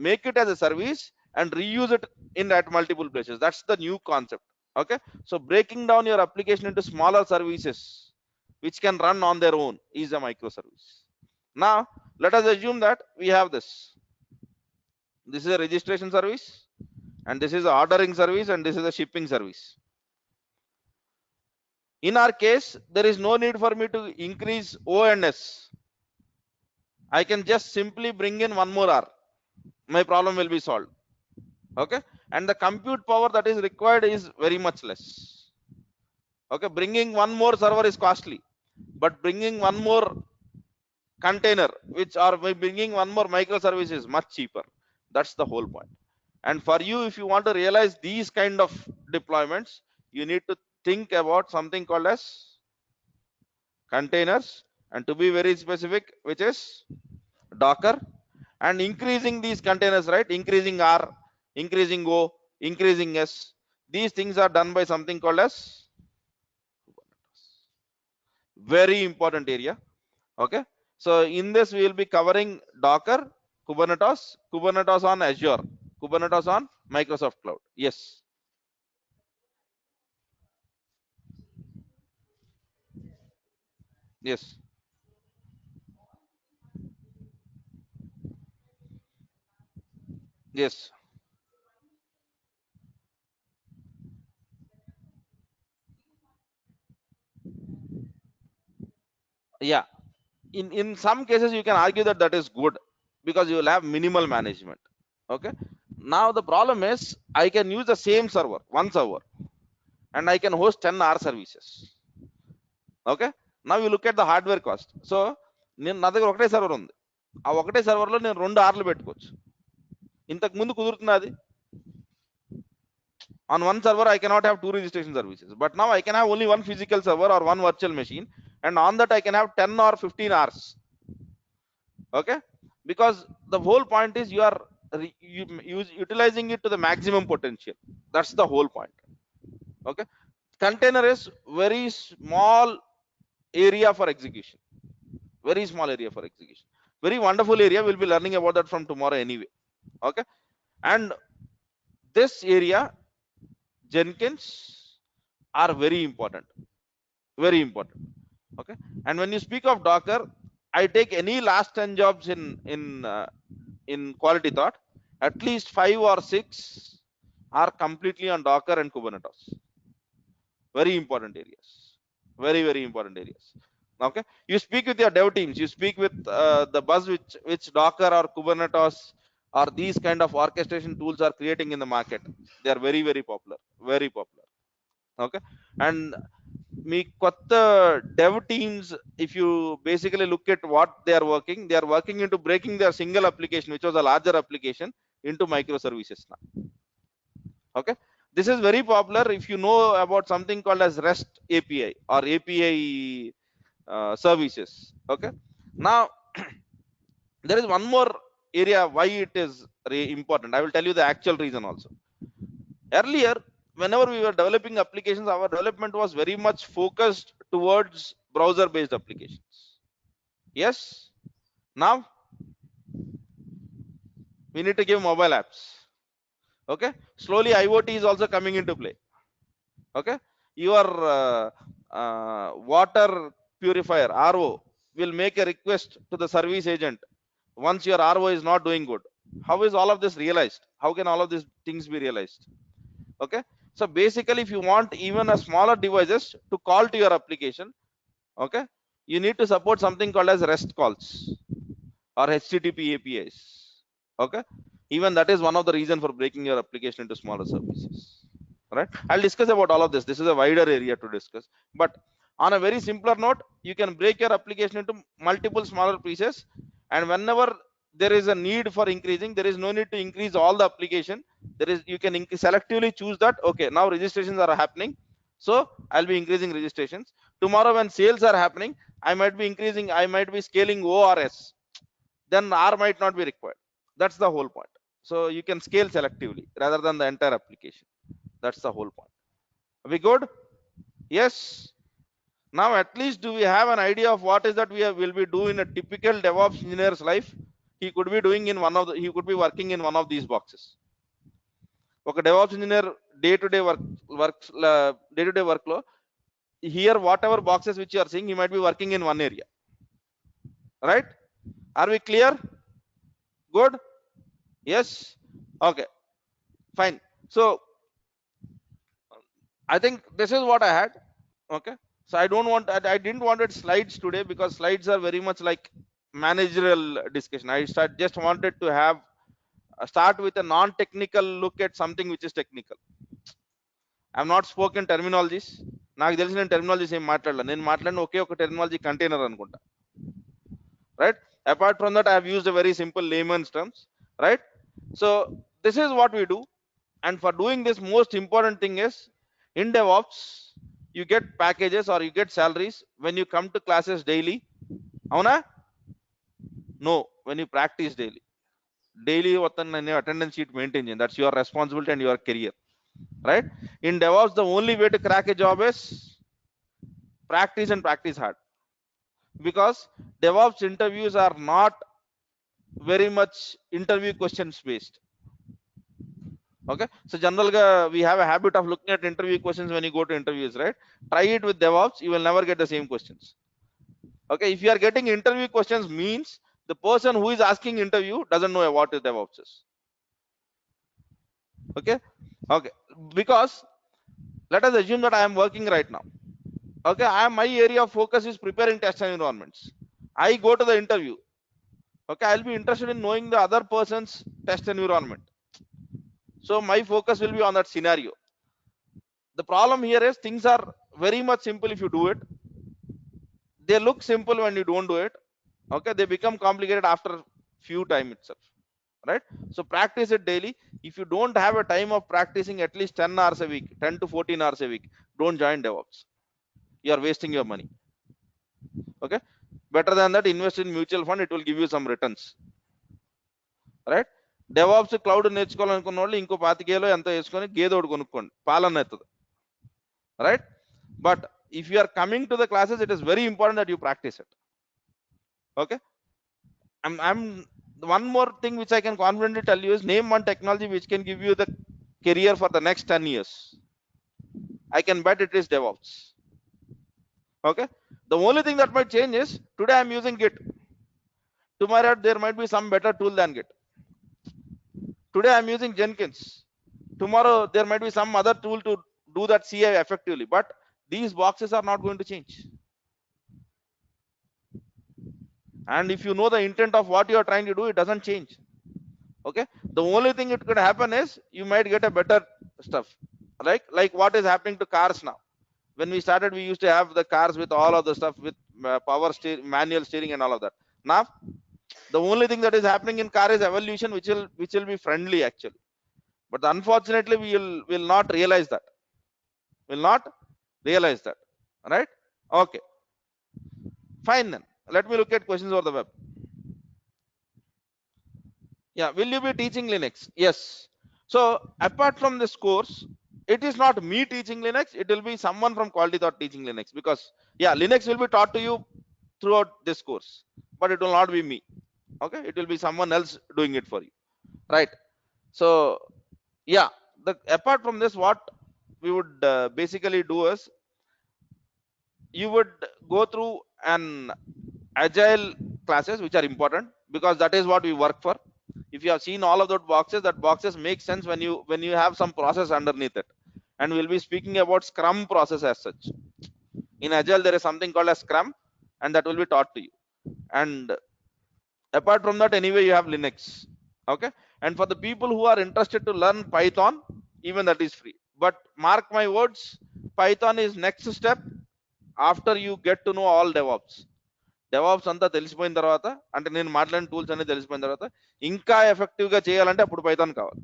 make it as a service, and reuse it in at multiple places. That's the new concept. Okay, so breaking down your application into smaller services which can run on their own is a microservice. Now let us assume that we have this is a registration service, and this is a ordering service, and this is a shipping service. In our case, there is no need for me to increase O and S. I can just simply bring in one more R. My problem will be solved. Okay, and the compute power that is required is very much less. Okay, bringing one more server is costly, but bringing one more container, which are bringing one more microservice, is much cheaper. That's the whole point. And for you, if you want to realize these kind of deployments, you need to think about something called as containers, and to be very specific, which is Docker, and increasing these containers, right? Increasing R, increasing O, increasing S. These things are done by something called as very important area. Okay, so in this we will be covering Docker, Kubernetes on Azure, Kubernetes on Microsoft Cloud. Yes. Yes. Yes. Yeah. In some cases you can argue that that is good because you will have minimal management. Okay. Now the problem is I can use the same server, one server, and I can host 10 R services. Okay. Now you look at the hardware cost. So నేను నా దగ్గర ఒకటే server ఉంది, ఆ ఒకటే సర్వర్లో నేను రెండు ఆర్లు పెట్టుకోవచ్చు. ఇంతకు ముందు కుదురుతున్నది. On one server I cannot have two registration services, but now I can have only one physical server or one virtual machine, and on that I can have 10 or 15 hours. Okay, because the whole point is you are utilizing it to the maximum potential. That's the whole point. Okay, container is very small area for execution, very small area for execution, very wonderful area. We'll be learning about that from tomorrow anyway. Okay, and this area, Jenkins, are very important, very important. Okay, and when you speak of Docker, I take any last 10 jobs in quality thought, at least 5 or 6 are completely on Docker and Kubernetes. Very important areas, very very important areas. Okay, you speak with your dev teams, you speak with the buzz which Docker or Kubernetes or these kind of orchestration tools are creating in the market. They are very very popular, very popular. Okay, and మీ కొత్త dev teams, if you basically look at what they are working into breaking their single application which was a larger application into microservices now. Okay, this is very popular if you know about something called as REST API or API services. Okay, now there is one more area why it is important. I will tell you the actual reason also. Earlier, whenever we were developing applications, our development was very much focused towards browser based applications. Yes, now we need to give mobile apps. Okay, slowly IoT is also coming into play. Okay, your water purifier RO will make a request to the service agent once your RO is not doing good. How is all of this realized? How can all of these things be realized? Okay, so basically if you want even a smaller devices to call to your application, okay, you need to support something called as REST calls or HTTP APIs. Okay, even that is one of the reason for breaking your application into smaller services. Right, I'll discuss about all of this. This is a wider area to discuss, but on a very simpler note, you can break your application into multiple smaller pieces, and whenever there is a need for increasing, there is no need to increase all the application. There is, you can selectively choose that. Okay, now registrations are happening, so I'll be increasing registrations. Tomorrow when sales are happening, I might be increasing, I might be scaling ORS, then R might not be required. That's the whole point. So you can scale selectively rather than the entire application. That's the whole point. Are we good? Yes. Now at least do we have an idea of what is that will be doing in a typical DevOps engineer's life? He could be doing in one of the, he could be working in one of these boxes. Okay, DevOps engineer day to day workflow, here whatever boxes which you are seeing, he might be working in one area. Right? Are we clear? Good? Yes. Okay, fine. So I think this is what I had. Okay, so I didn't wanted slides today because slides are very much like managerial discussion. Just wanted to have start with a non-technical look at something which is technical. I'm not spoken terminologies. నాకు తెలిసిన terminologies ఏం మాట్లాడాల, నేను మాట్లాడిన ఒకే ఒక terminology container అనుకుంటా. Right, apart from that I have used a very simple layman's terms. Right, so this is what we do, and for doing this, most important thing is in DevOps you get packages or you get salaries when you come to classes daily. Avuna? No, when you practice daily. Daily attendance sheet maintain, that's your responsibility and your career. Right, in DevOps the only way to crack a job is practice and practice hard, because DevOps interviews are not very much interview questions based. Okay, so generally we have a habit of looking at interview questions when you go to interviews. Right, try it with DevOps, you will never get the same questions. Okay, if you are getting interview questions means the person who is asking interview doesn't know what is DevOps is. Okay, okay, because let us assume that I am working right now. Okay, my area of focus is preparing test environments. I go to the interview. Okay, I'll be interested in knowing the other person's test environment. So my focus will be on that scenario. The problem here is things are very much simple if you do it. They look simple when you don't do it. Okay, they become complicated after few time itself, right? So practice it daily. If you don't have a time of practicing at least 10 hours a week, 10 to 14 hours a week, don't join DevOps. You are wasting your money. Okay, better than that, invest in mutual fund. It will give you some returns, right? DevOps cloud నేర్చుకోవాలనుకున్న వాళ్ళు ఇంకో 25,000 ఎంత వేసుకొని గేదోడు కొనుక్కోండి, పాలన అవుతుంది, right? But if you are coming to the classes, it is very important that you practice it. Okay, I'm one more thing which I can confidently tell you is name one technology which can give you the career for the next 10 years. I can bet it is DevOps. Okay, the only thing that might change is today I'm using Git. Tomorrow there might be some better tool than Git. Today I'm using Jenkins. Tomorrow there might be some other tool to do that CI effectively, but these boxes are not going to change. And if you know the intent of what you are trying to do, it doesn't change. Okay, the only thing it could happen is you might get a better stuff, like what is happening to cars now. When we started, we used to have the cars with all of the stuff with power steering, manual steering and all of that. Now the only thing that is happening in car is evolution, which will be friendly actually, but unfortunately we will not realize that, right? Okay, fine. Then let me look at questions over the web. Yeah, will you be teaching Linux? Yes. So apart from this course, it is not me teaching Linux, it will be someone from Quality Thought teaching Linux, because yeah, Linux will be taught to you throughout this course, but it will not be me. Okay, it will be someone else doing it for you, right? So yeah, apart from this, what we would basically do is you would go through an agile classes which are important, because that is what we work for. If you have seen all of those boxes, that boxes make sense when you have some process underneath it. And we'll be speaking about Scrum process as such. In agile there is something called as Scrum, and that will be taught to you. And apart from that, anyway, you have Linux. Okay, and for the people who are interested to learn Python, even that is free. But mark my words, Python is next step after you get to know all DevOps అంతా తెలిసిపోయిన తర్వాత, అంటే నేను మాట్లాడిన tools అన్ని తెలిసిపోయిన తర్వాత, ఇంకా effective గా చేయాలంటే అప్పుడు పైథాన్ కావాలి.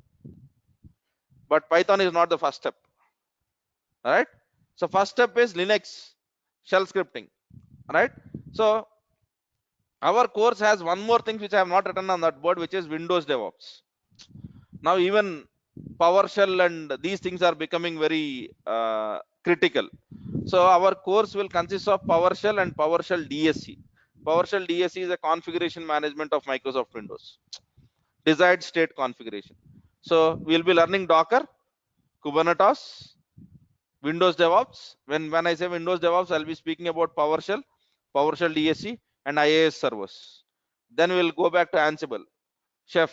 But Python is not the first step. All right, so first step is Linux shell scripting. Right, so our course has one more thing which I have not written on that board, which is Windows DevOps. Now even PowerShell and these things are becoming very critical. So our course will consist of PowerShell and PowerShell DSC. PowerShell DSC is a configuration management of Microsoft Windows, desired state configuration. So we'll be learning Docker, Kubernetes, Windows DevOps. When I say Windows DevOps, I'll be speaking about PowerShell, PowerShell DSC, and IAS servers. Then we'll go back to Ansible, Chef.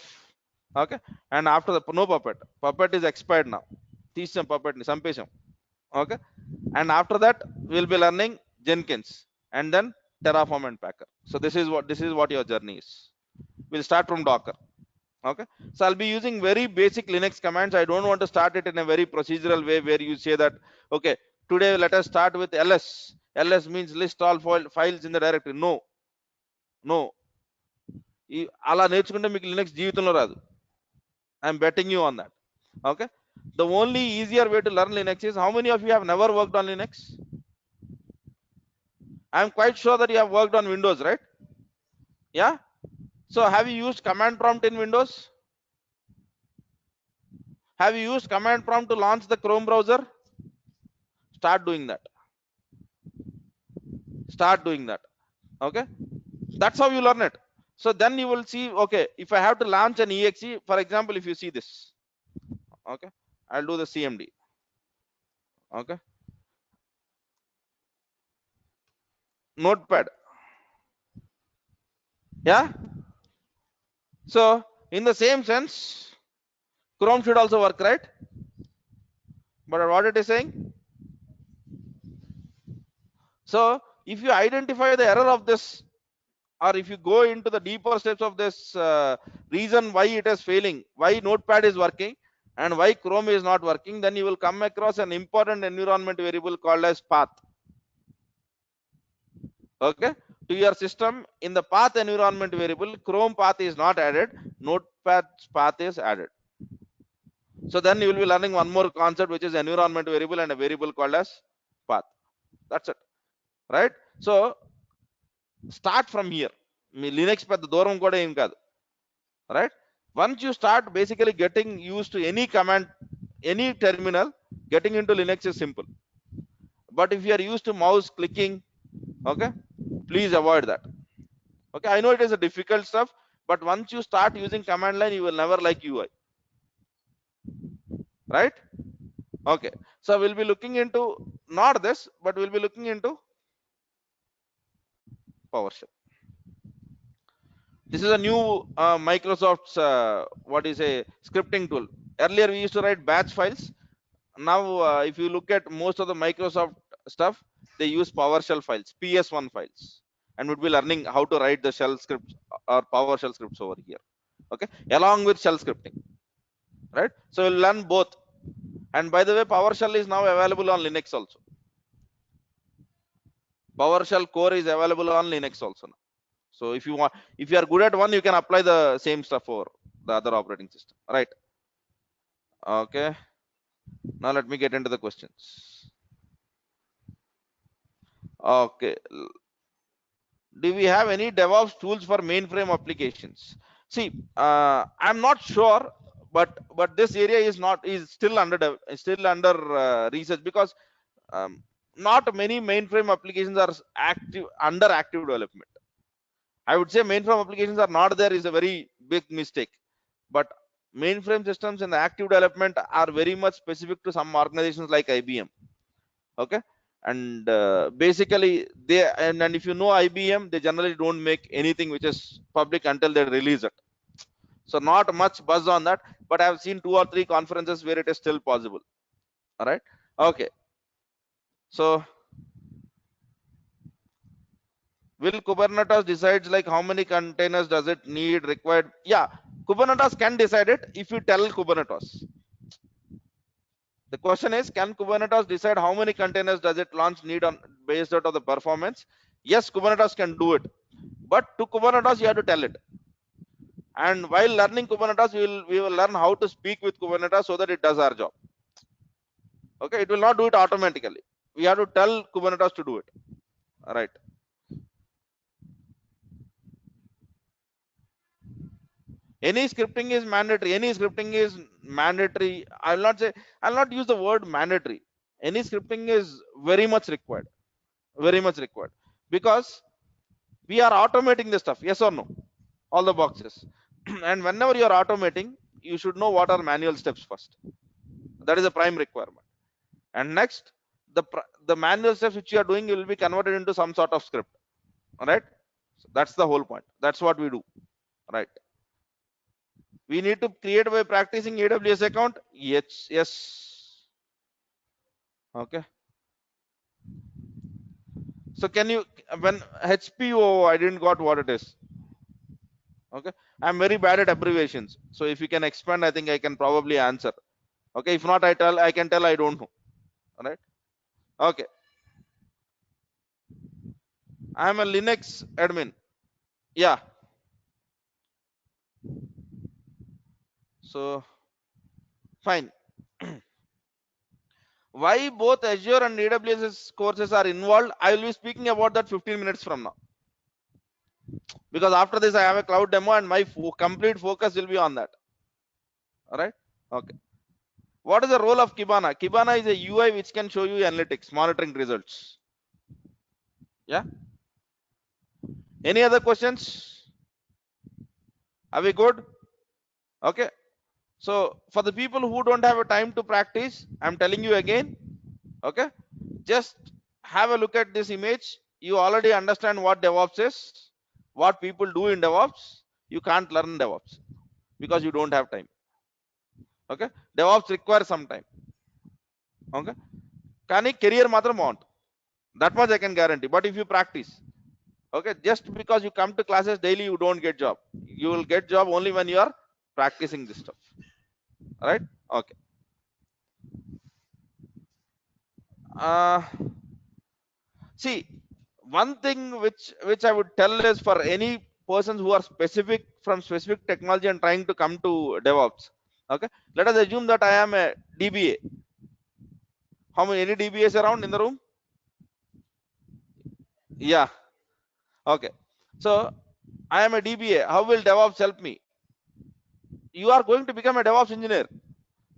Okay, and after the no Puppet is expired now. Teach Puppet ni sampesham. Okay, and after that we'll be learning Jenkins, and then Terraform and Packer. So this is what your journey is. We'll start from Docker. Okay, so I'll be using very basic Linux commands. I don't want to start it in a very procedural way where you say that, okay, today let us start with ls. Ls means list all files in the directory. No, అలా నేర్చుకుంటే మీకు Linux జీవితంలో రాదు. I'm betting you on that. Okay, the only easier way to learn Linux is, how many of you have never worked on Linux? I'm quite sure that you have worked on Windows, right? Yeah, so have you used command prompt in Windows? Have you used command prompt to launch the Chrome browser? Start doing that. Okay, that's how you learn it. So then you will see, okay, if I have to launch an exe, for example, if you see this, okay, I'll do the CMD. Okay, notepad. Yeah. So in the same sense, Chrome should also work, right? But what it is saying? So if you identify the error of this, or if you go into the deeper steps of this reason why it is failing, why Notepad is working and why Chrome is not working, then you will come across an important environment variable called as path. Okay, to your system in the path environment variable, Chrome path is not added, Notepad's path is added. So then you will be learning one more concept, which is environment variable and a variable called as path. That's it, right? So start from here. Me Linux పెద్ద దూరం కూడా ఏం కాదు, right? Once you start basically getting used to any command, any terminal, getting into Linux is simple. But if you are used to mouse clicking, okay, please avoid that. Okay, I know it is a difficult stuff, but once you start using command line, you will never like UI, right? Okay, so we'll be looking into not this, but we'll be looking into PowerShell. This is a new Microsoft's what is a scripting tool. Earlier we used to write batch files. Now if you look at most of the Microsoft stuff, they use PowerShell files, PS1 files, and would be learning how to write the shell scripts or PowerShell scripts over here, okay, along with shell scripting, right? So we'll learn both. And by the way, PowerShell is now available on Linux also. PowerShell core is available on Linux also now. So if you want, if you are good at one, you can apply the same stuff for the other operating system, right? Okay, now let me get into the questions. Okay, do we have any DevOps tools for mainframe applications? See, I'm not sure, but this area is not, is still under research, because um, not many mainframe applications are active under active development. I would say mainframe applications are not there is a very big mistake, but mainframe systems in the active development are very much specific to some organizations like IBM. Okay, and basically they, and if you know IBM, they generally don't make anything which is public until they release it. So not much buzz on that, but I've seen 2 or 3 conferences where it is still possible. All right, okay. So will Kubernetes decides like how many containers does it need required? Yeah, Kubernetes can decide it if you tell Kubernetes. The question is, can Kubernetes decide how many containers does it launch need on based out of the performance? Yes, Kubernetes can do it, but to Kubernetes you have to tell it. And while learning Kubernetes, we will learn how to speak with Kubernetes so that it does our job. Okay, it will not do it automatically. We have to tell Kubernetes to do it. All right. Any scripting is mandatory. Any scripting is mandatory. I'll not say, I'll not use the word mandatory. Any scripting is very much required. Very much required. Because we are automating this stuff. Yes or no? All the boxes. And whenever you are automating, you should know what are manual steps first. That is a prime requirement. And next, the manual steps which you are doing will be converted into some sort of script. All right. So that's the whole point. That's what we do. Right. We need to create by practicing AWS account. Yes. Yes. Okay. So can you, when HPO, I didn't got what it is. Okay. I'm very bad at abbreviations. So if you can expand, I think I can probably answer. Okay. If not, I can tell I don't know. All right. Okay. I'm a Linux admin. Yeah. So fine. Why both Azure and AWS courses are involved, I will be speaking about that 15 minutes from now, because after this I have a cloud demo and my complete focus will be on that. All right. Okay. What is the role of Kibana? Kibana is a UI which can show you analytics, monitoring results. Yeah. Any other questions? Are we good? Okay. So for the people who don't have a time to practice, I'm telling you again. Okay. Just have a look at this image. You already understand what DevOps is, what people do in DevOps, you can't learn DevOps because you don't have time. Okay, DevOps requires some time. Okay, కానీ career మాత్రం బాగుంటుంది, that much I can guarantee. But if you practice, okay, just because you come to classes daily, you don't get job. You will get job only when you are practicing this stuff, right? Okay. uh, See, one thing which I would tell is, for any persons who are specific from specific technology and trying to come to DevOps, okay, let us assume that I am a DBA. How many, any DBAs around in the room? Yeah. Okay, so I am a DBA. How will DevOps help me? You are going to become a DevOps engineer,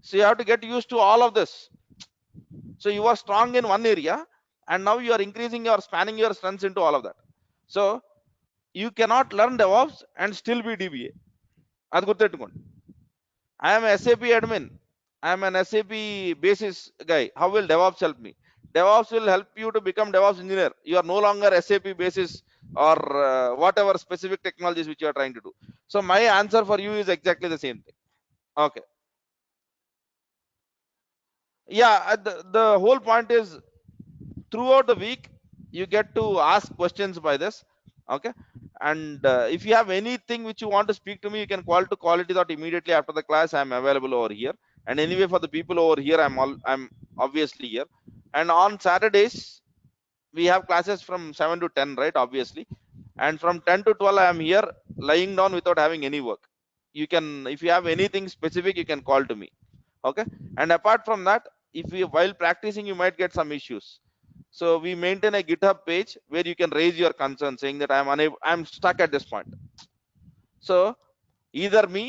so you have to get used to all of this. So you are strong in one area, and now you are increasing your spanning your strengths into all of that. So you cannot learn DevOps and still be DBA. అది గుర్తెట్టుకోండి. I am a SAP admin, I am an SAP basis guy. How will DevOps help me? DevOps will help you to become DevOps engineer. You are no longer SAP basis or whatever specific technologies which you are trying to do. So my answer for you is exactly the same thing. Okay. Yeah, the whole point is, throughout the week you get to ask questions by this. Okay, and if you have anything which you want to speak to me, you can call to Quality Thought immediately after the class. I'm available over here. And anyway, for the people over here, I'm obviously here. And on Saturdays we have classes from 7 to 10, right? Obviously. And from 10 to 12 I am here lying down without having any work. You can, if you have anything specific, you can call to me. Okay, and apart from that, if you, while practicing, you might get some issues, so we maintain a GitHub page where you can raise your concern, saying that I'm stuck at this point. So either me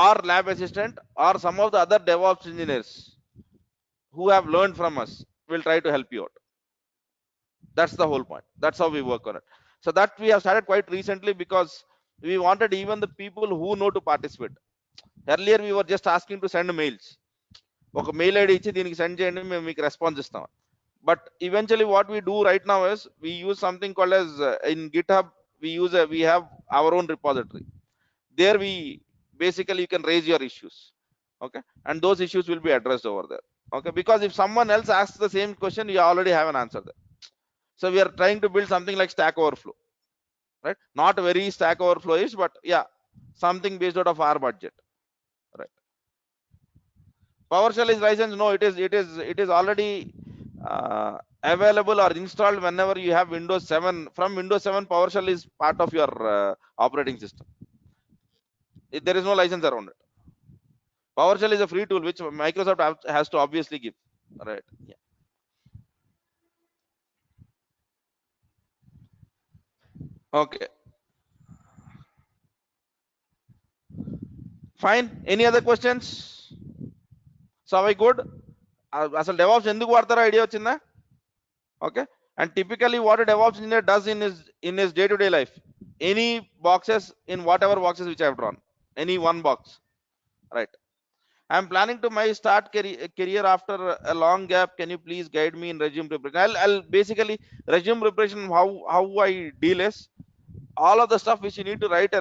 or lab assistant or some of the other DevOps engineers who have learned from us will try to help you out. That's the whole point. That's how we work on it. So that we have started quite recently, because we wanted even the people who know to participate. Earlier we were just asking to send mails. ఒక mail ID ఇచ్చి దీనికి send చేయండి, మేము మీకు response ఇస్తాం. But eventually what we do right now is we use something called as in GitHub, we have our own repository. There we basically, you can raise your issues. Okay, and those issues will be addressed over there. Okay, because if someone else asks the same question, you already have an answer there. So we are trying to build something like Stack Overflow, right? Not very Stack Overflow-ish, but yeah, something based out of our budget, right? PowerShell is licensed? No, it is already available or installed whenever you have Windows 7. From Windows 7, PowerShell is part of your operating system. There is no license around it. PowerShell is a free tool which Microsoft has to obviously give, right? Yeah. Okay, fine. Any other questions? So are we good? అసలు DevOps ఎందుకు వాడతారో idea వచ్చిందా? Okay, and typically what a DevOps engineer does in his day-to-day life, any boxes, in whatever boxes which I have drawn, any one box, right? I'm planning to my start career after a long gap. Can you please guide me in resume preparation? I'll basically, resume preparation, how I deal is, all of the stuff which you need to write in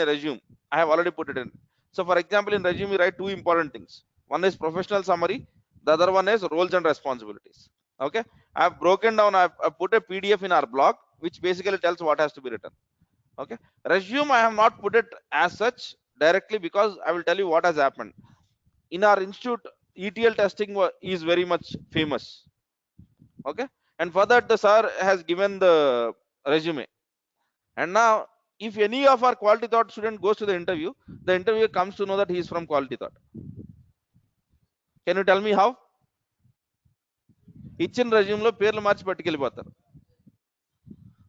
a resume, I have already put it in. So for example, in resume you write two important things. One is professional summary, the other one is roles and responsibilities. Okay, I've broken down, I've put a PDF in our blog which basically tells what has to be written. Okay, resume I have not put it as such directly, because I will tell you what has happened. In our institute, ETL testing is very much famous. Okay, and for that the sir has given the resume. And now if any of our Quality Thought student goes to the interviewer comes to know that he is from Quality Thought. Can you tell me how? ఇచ్చిన resume లో పేర్లు మార్చి పట్టుకెళ్ళిపోతారు.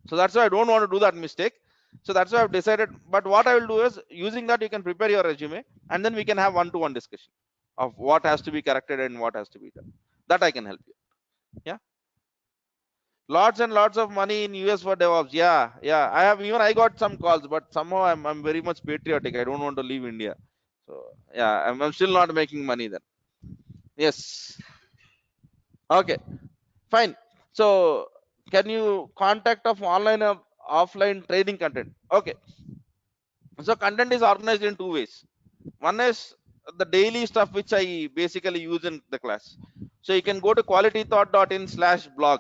So that's why I don't want to do that mistake. So that's why I've decided. But what I will do is, using that, you can prepare your resume, and then we can have one-to-one discussion of what has to be corrected and what has to be done. That I can help you. Yeah. Lots and lots of money in US for DevOps. Yeah. I got some calls, but somehow I'm very much patriotic. I don't want to leave India. So yeah, I'm still not making money then. Yes. Okay. Fine. So can you contact of online offline training content. Okay, so content is organized in two ways. One is the daily stuff which I basically use in the class. So you can go to qualitythought.in/blog.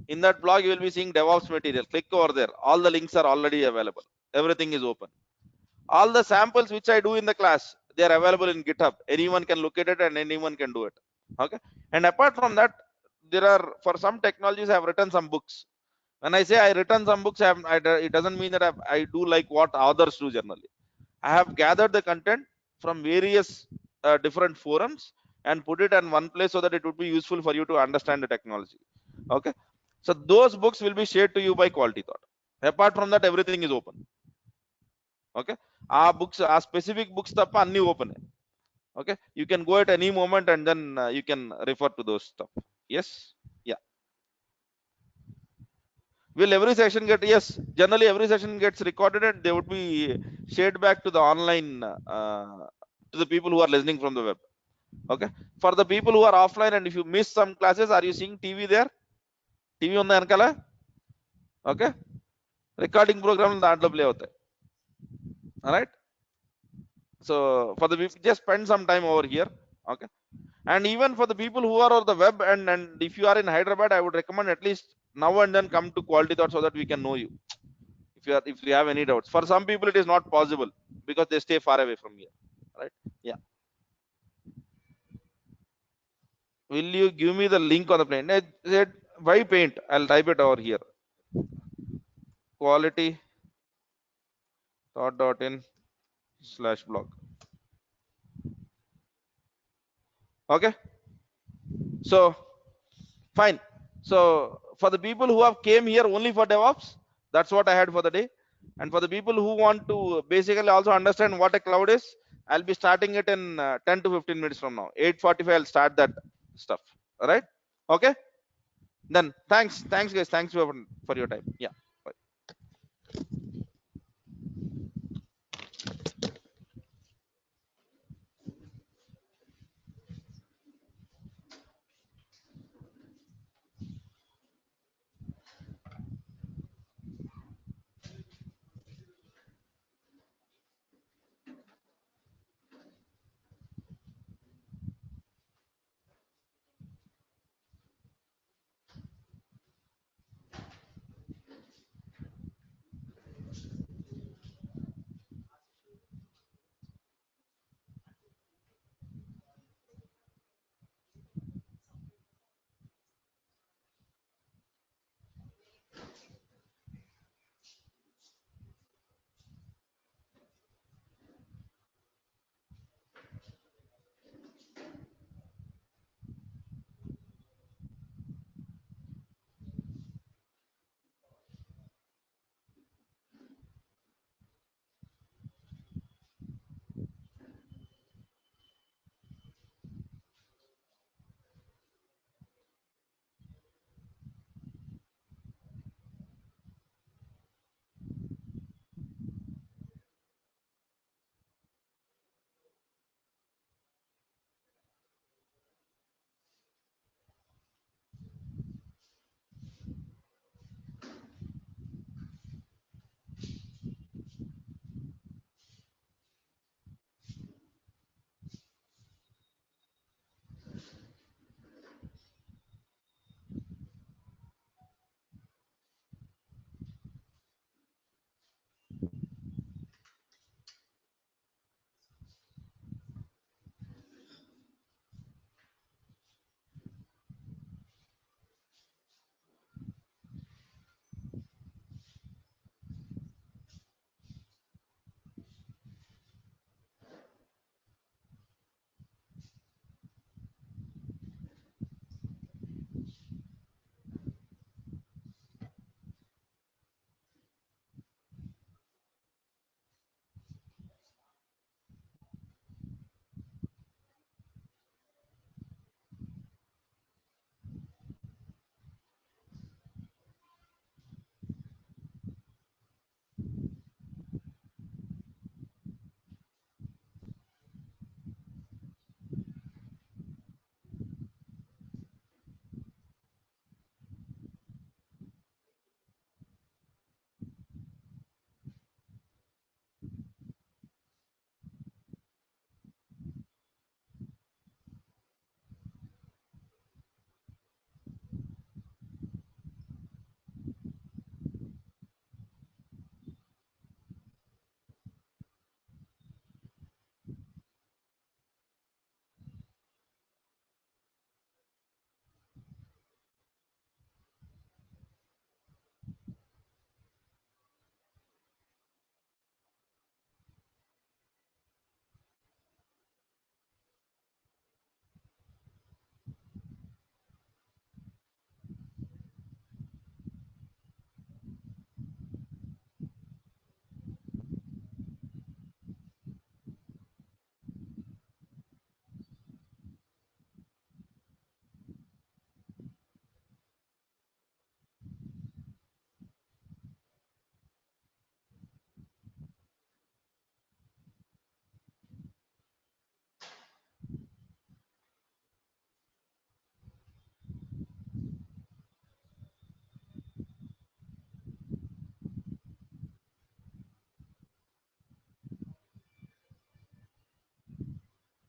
In that blog, you will be seeing DevOps material. Click over there. All the links are already available. Everything is open. All the samples which I do in the class, they are available in GitHub. Anyone can look at it and anyone can do it. Okay. And apart from that, there are, for some technologies, I have written some books. When I say I written some books, it doesn't mean that I do like what others do generally. I have gathered the content from various different forums and put it in one place so that it would be useful for you to understand the technology. Okay. So those books will be shared to you by Quality Thought. Apart from that, everything is open. Okay. Our books, our specific books tappa anni open. Okay. You can go at any moment and then you can refer to those stuff. Yes. Yeah. Will every session get? Yes. Generally, every session gets recorded and they would be shared back to the online to the people who are listening from the web. Okay. For the people who are offline and if you miss some classes, are you seeing TV there? TV on the ankala? Okay. Recording program దాంట్లో play అవుతాయి. All right. So for the people, just spend some time over here. Okay. And even for the people who are on the web and if you are in Hyderabad, I would recommend at least now and then come to Quality Thought so that we can know you. If you have any doubts. For some people, it is not possible because they stay far away from here. Right? Yeah. Will you give me the link on the plane? I said, why paint? I'll type it over here. Quality thought.in/blog. Okay. So fine. So for the people who have came here only for DevOps, that's what I had for the day. And for the people who want to basically also understand what a cloud is, I'll be starting it in 10 to 15 minutes from now. 8:45, I'll start that stuff. All right. Okay. Then thanks guys. Thanks for your time. Yeah.